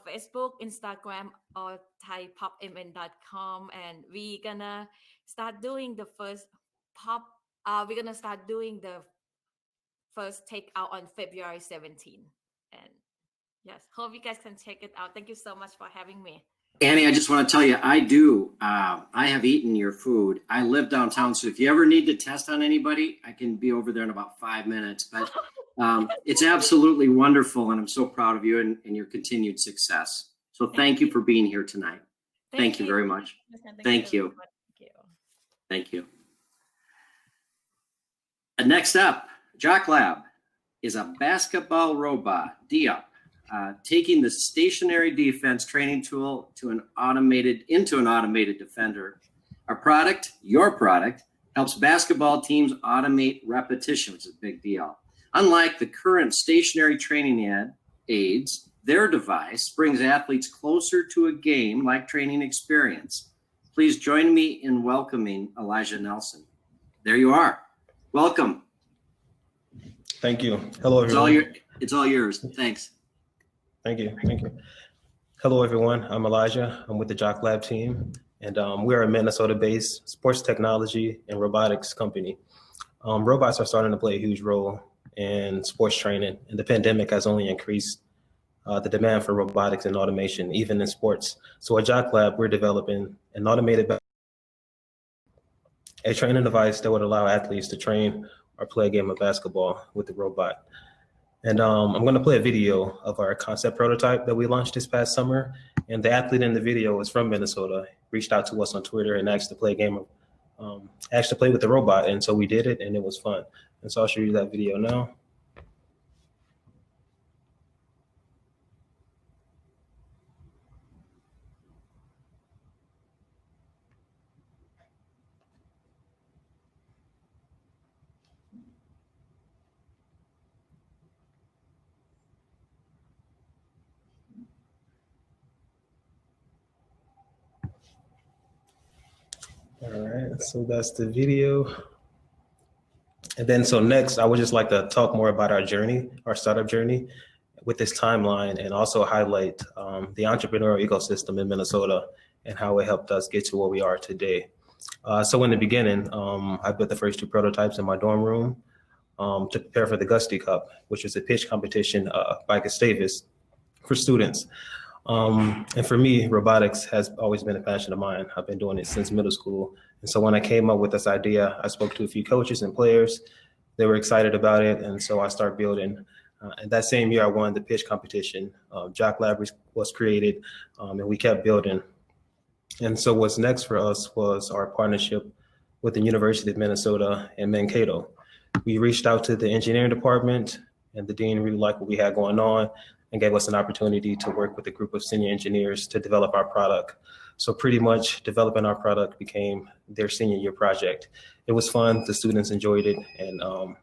Facebook, Instagram, or thaipopmn.com, and we're gonna start doing the first takeout on February 17. And yes, hope you guys can check it out. Thank you so much for having me. Annie, I just want to tell you, I have eaten your food. I live downtown, so if you ever need to test on anybody, I can be over there in about 5 minutes. But it's absolutely wonderful, and I'm so proud of you and your continued success. So thank you for being here tonight. Thank you very much. Thank you. Thank you. And next up, Jock Lab is a basketball robot, Diop. Taking the stationary defense training tool into an automated defender. Our product, your product, helps basketball teams automate repetition, which is a big deal. Unlike the current stationary training aids, their device brings athletes closer to a game-like training experience. Please join me in welcoming Elijah Nelson. There you are. Welcome. Thank you. Hello, everyone. It's all yours. Thanks. Thank you. Thank you. Hello, everyone. I'm Elijah. I'm with the Jock Lab team, and we're a Minnesota-based sports technology and robotics company. Robots are starting to play a huge role in sports training, and the pandemic has only increased the demand for robotics and automation, even in sports. So at Jock Lab, we're developing an automated a training device that would allow athletes to train or play a game of basketball with the robot. And I'm going to play a video of our concept prototype that we launched this past summer. And the athlete in the video is from Minnesota, reached out to us on Twitter and asked to play a game actually play with the robot. And so we did it, and it was fun. And so I'll show you that video now. All right, so that's the video. And then so next, I would just like to talk more about our journey, our startup journey with this timeline, and also highlight the entrepreneurial ecosystem in Minnesota and how it helped us get to where we are today. So in the beginning, I built the first 2 prototypes in my dorm room to prepare for the Gusty Cup, which is a pitch competition by Gustavus for students. And for me, robotics has always been a passion of mine. I've been doing it since middle school. And so when I came up with this idea, I spoke to a few coaches and players. They were excited about it. And so I started building. And that same year, I won the pitch competition. Jock Lab was created, and we kept building. And so what's next for us was our partnership with the University of Minnesota and Mankato. We reached out to the engineering department, and the dean really liked what we had going on and gave us an opportunity to work with a group of senior engineers to develop our product. So pretty much developing our product became their senior year project. It was fun, the students enjoyed it, and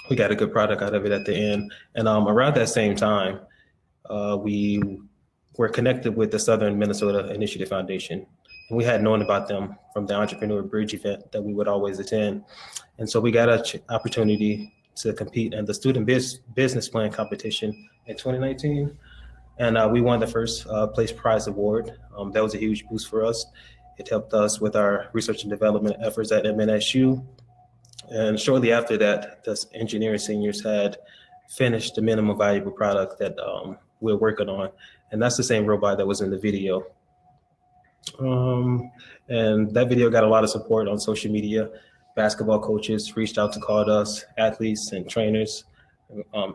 we got a good product out of it at the end. And around that same time, we were connected with the Southern Minnesota Initiative Foundation. And we had known about them from the Entrepreneur Bridge event that we would always attend. And so we got an opportunity to compete in the Student Business Plan competition in 2019. And we won the first place prize award. That was a huge boost for us. It helped us with our research and development efforts at MNSU. And shortly after that, the engineering seniors had finished the minimum valuable product that we're working on. And that's the same robot that was in the video. And that video got a lot of support on social media. Basketball coaches reached out to call us, athletes and trainers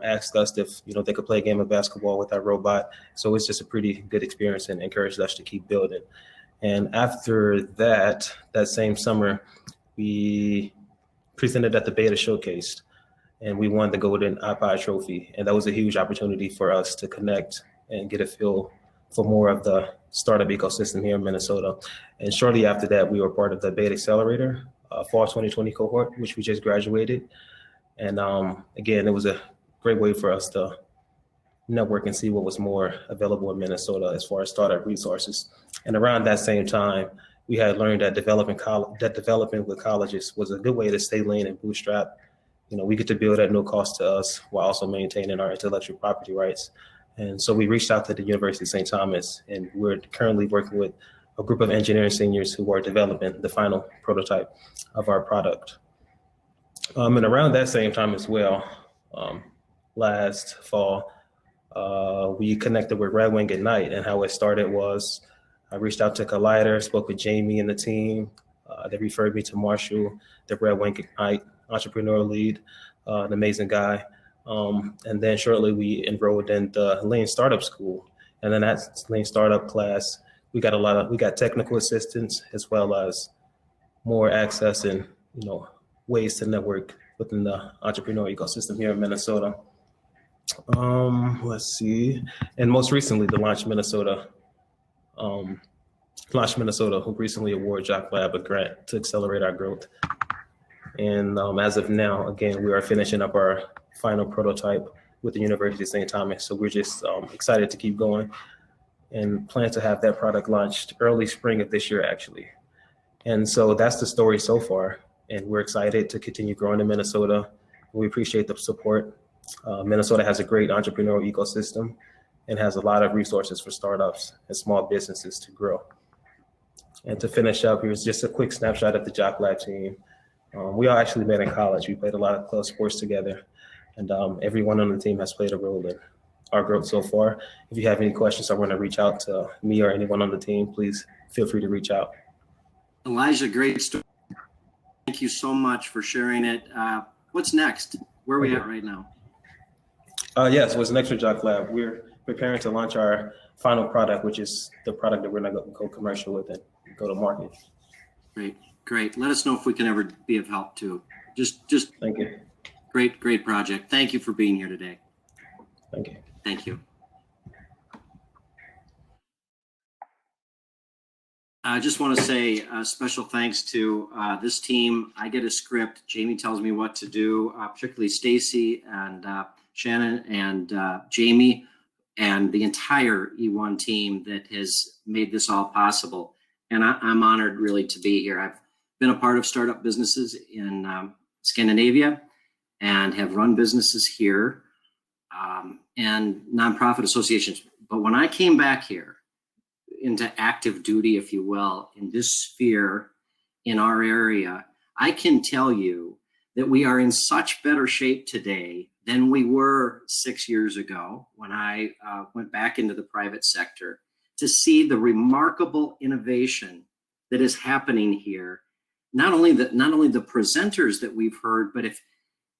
asked us if they could play a game of basketball with our robot. So it's just a pretty good experience and encouraged us to keep building. And after that same summer, we presented at the Beta Showcase, and we won the Golden iPod Trophy. And that was a huge opportunity for us to connect and get a feel for more of the startup ecosystem here in Minnesota. And shortly after that, we were part of the Beta Accelerator Fall 2020 cohort, which we just graduated. And again, it was a great way for us to network and see what was more available in Minnesota as far as startup resources. And around that same time, we had learned that development with colleges was a good way to stay lean and bootstrap. We get to build at no cost to us while also maintaining our intellectual property rights. And so we reached out to the University of St. Thomas, and we're currently working with a group of engineering seniors who are developing the final prototype of our product. And around that same time as well, last fall, we connected with Red Wing Ignite, and how it started was I reached out to Collider, spoke with Jamie and the team. They referred me to Marshall, the Red Wing Ignite entrepreneur lead, an amazing guy. And then shortly we enrolled in the Lean Startup School. And then that Lean Startup class, we got technical assistance as well as more access and ways to network within the entrepreneurial ecosystem here in Minnesota. Let's see. And most recently, the Launch Minnesota, who recently awarded Jock Lab a grant to accelerate our growth. And as of now, again, we are finishing up our final prototype with the University of St. Thomas. So we're just excited to keep going and plan to have that product launched early spring of this year, actually. And so that's the story so far. And we're excited to continue growing in Minnesota. We appreciate the support. Minnesota has a great entrepreneurial ecosystem and has a lot of resources for startups and small businesses to grow. And to finish up, here's just a quick snapshot of the Jock Lab team. We all actually met in college. We played a lot of club sports together, and everyone on the team has played a role in our growth so far. If you have any questions or want to reach out to me or anyone on the team, please feel free to reach out. Elijah, great story. Thank you so much for sharing it. What's next? Where are we at right now? Yes, what's next for Jock Lab? We're preparing to launch our final product, which is the product that we're going to go commercial with and go to market. Great. Great. Let us know if we can ever be of help too. Just Thank you. great project. Thank you for being here today. Thank you. Thank you. I just want to say special thanks to this team. I get a script. Jamie tells me what to do, particularly Stacy and Shannon and Jamie and the entire E1 team that has made this all possible. And I'm honored really to be here. I've been a part of startup businesses in Scandinavia and have run businesses here and nonprofit associations. But when I came back here into active duty, if you will, in this sphere in our area, I can tell you that we are in such better shape today than we were 6 years ago when I went back into the private sector, to see the remarkable innovation that is happening here. Not only the presenters that we've heard, but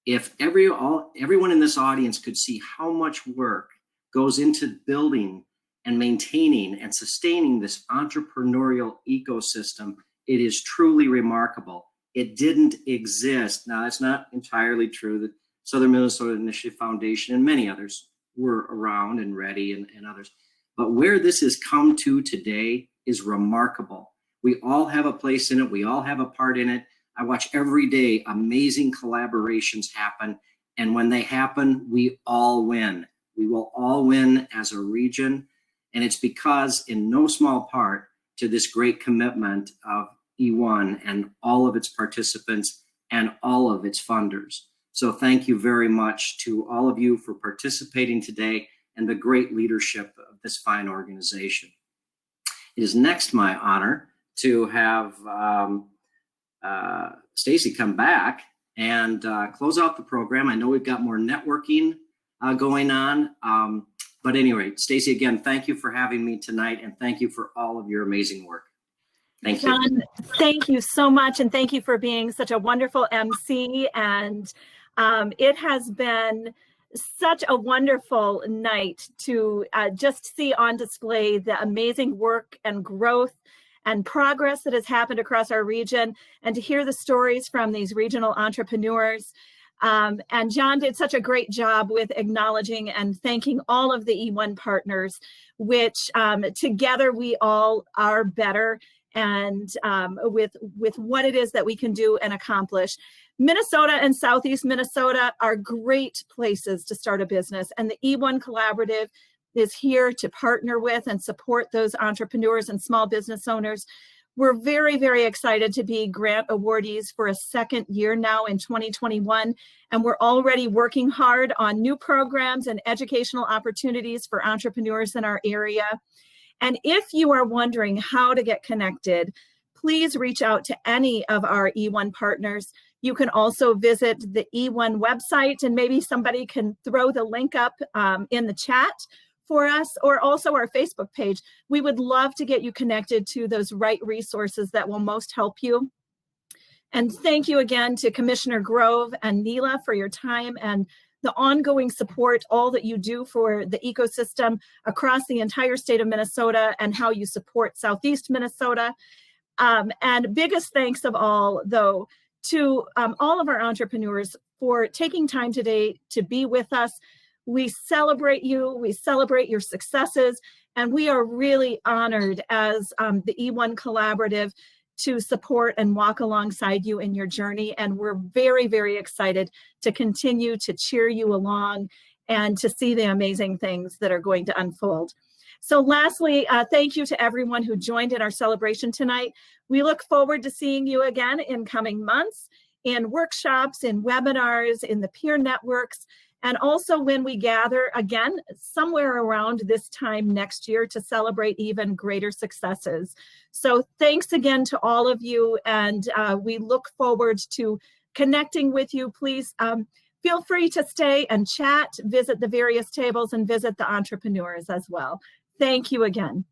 if everyone in this audience could see how much work goes into building and maintaining and sustaining this entrepreneurial ecosystem, it is truly remarkable. It didn't exist. Now, that's not entirely true. The Southern Minnesota Initiative Foundation and many others were around and ready and others. But where this has come to today is remarkable. We all have a place in it. We all have a part in it. I watch every day amazing collaborations happen. And when they happen, we all win. We will all win as a region. And it's because, in no small part, to this great commitment of E1 and all of its participants and all of its funders. So thank you very much to all of you for participating today and the great leadership of this fine organization. It is next my honor to have Stacy come back and close out the program. I know we've got more networking going on. But anyway, Stacy, again, thank you for having me tonight, and thank you for all of your amazing work. Thank you. John, thank you so much, and thank you for being such a wonderful MC. And it has been such a wonderful night to just see on display the amazing work and growth and progress that has happened across our region, and to hear the stories from these regional entrepreneurs. And John did such a great job with acknowledging and thanking all of the E1 partners, which together we all are better, and with what it is that we can do and accomplish. Minnesota and Southeast Minnesota are great places to start a business, and the E1 Collaborative is here to partner with and support those entrepreneurs and small business owners. We're very, very excited to be grant awardees for a second year now in 2021, and we're already working hard on new programs and educational opportunities for entrepreneurs in our area. And if you are wondering how to get connected, please reach out to any of our E1 partners. You can also visit the E1 website, and maybe somebody can throw the link up in the chat for us, or also our Facebook page. We would love to get you connected to those right resources that will most help you. And thank you again to Commissioner Grove and Neela for your time and the ongoing support, all that you do for the ecosystem across the entire state of Minnesota, and how you support Southeast Minnesota. And biggest thanks of all, though, to all of our entrepreneurs for taking time today to be with us. We celebrate you, we celebrate your successes, and we are really honored as the E1 Collaborative to support and walk alongside you in your journey. And we're very, very excited to continue to cheer you along and to see the amazing things that are going to unfold. So lastly, thank you to everyone who joined in our celebration tonight. We look forward to seeing you again in coming months, in workshops, in webinars, in the peer networks, and also when we gather again somewhere around this time next year to celebrate even greater successes. So thanks again to all of you, and we look forward to connecting with you. Please feel free to stay and chat, visit the various tables, and visit the entrepreneurs as well. Thank you again.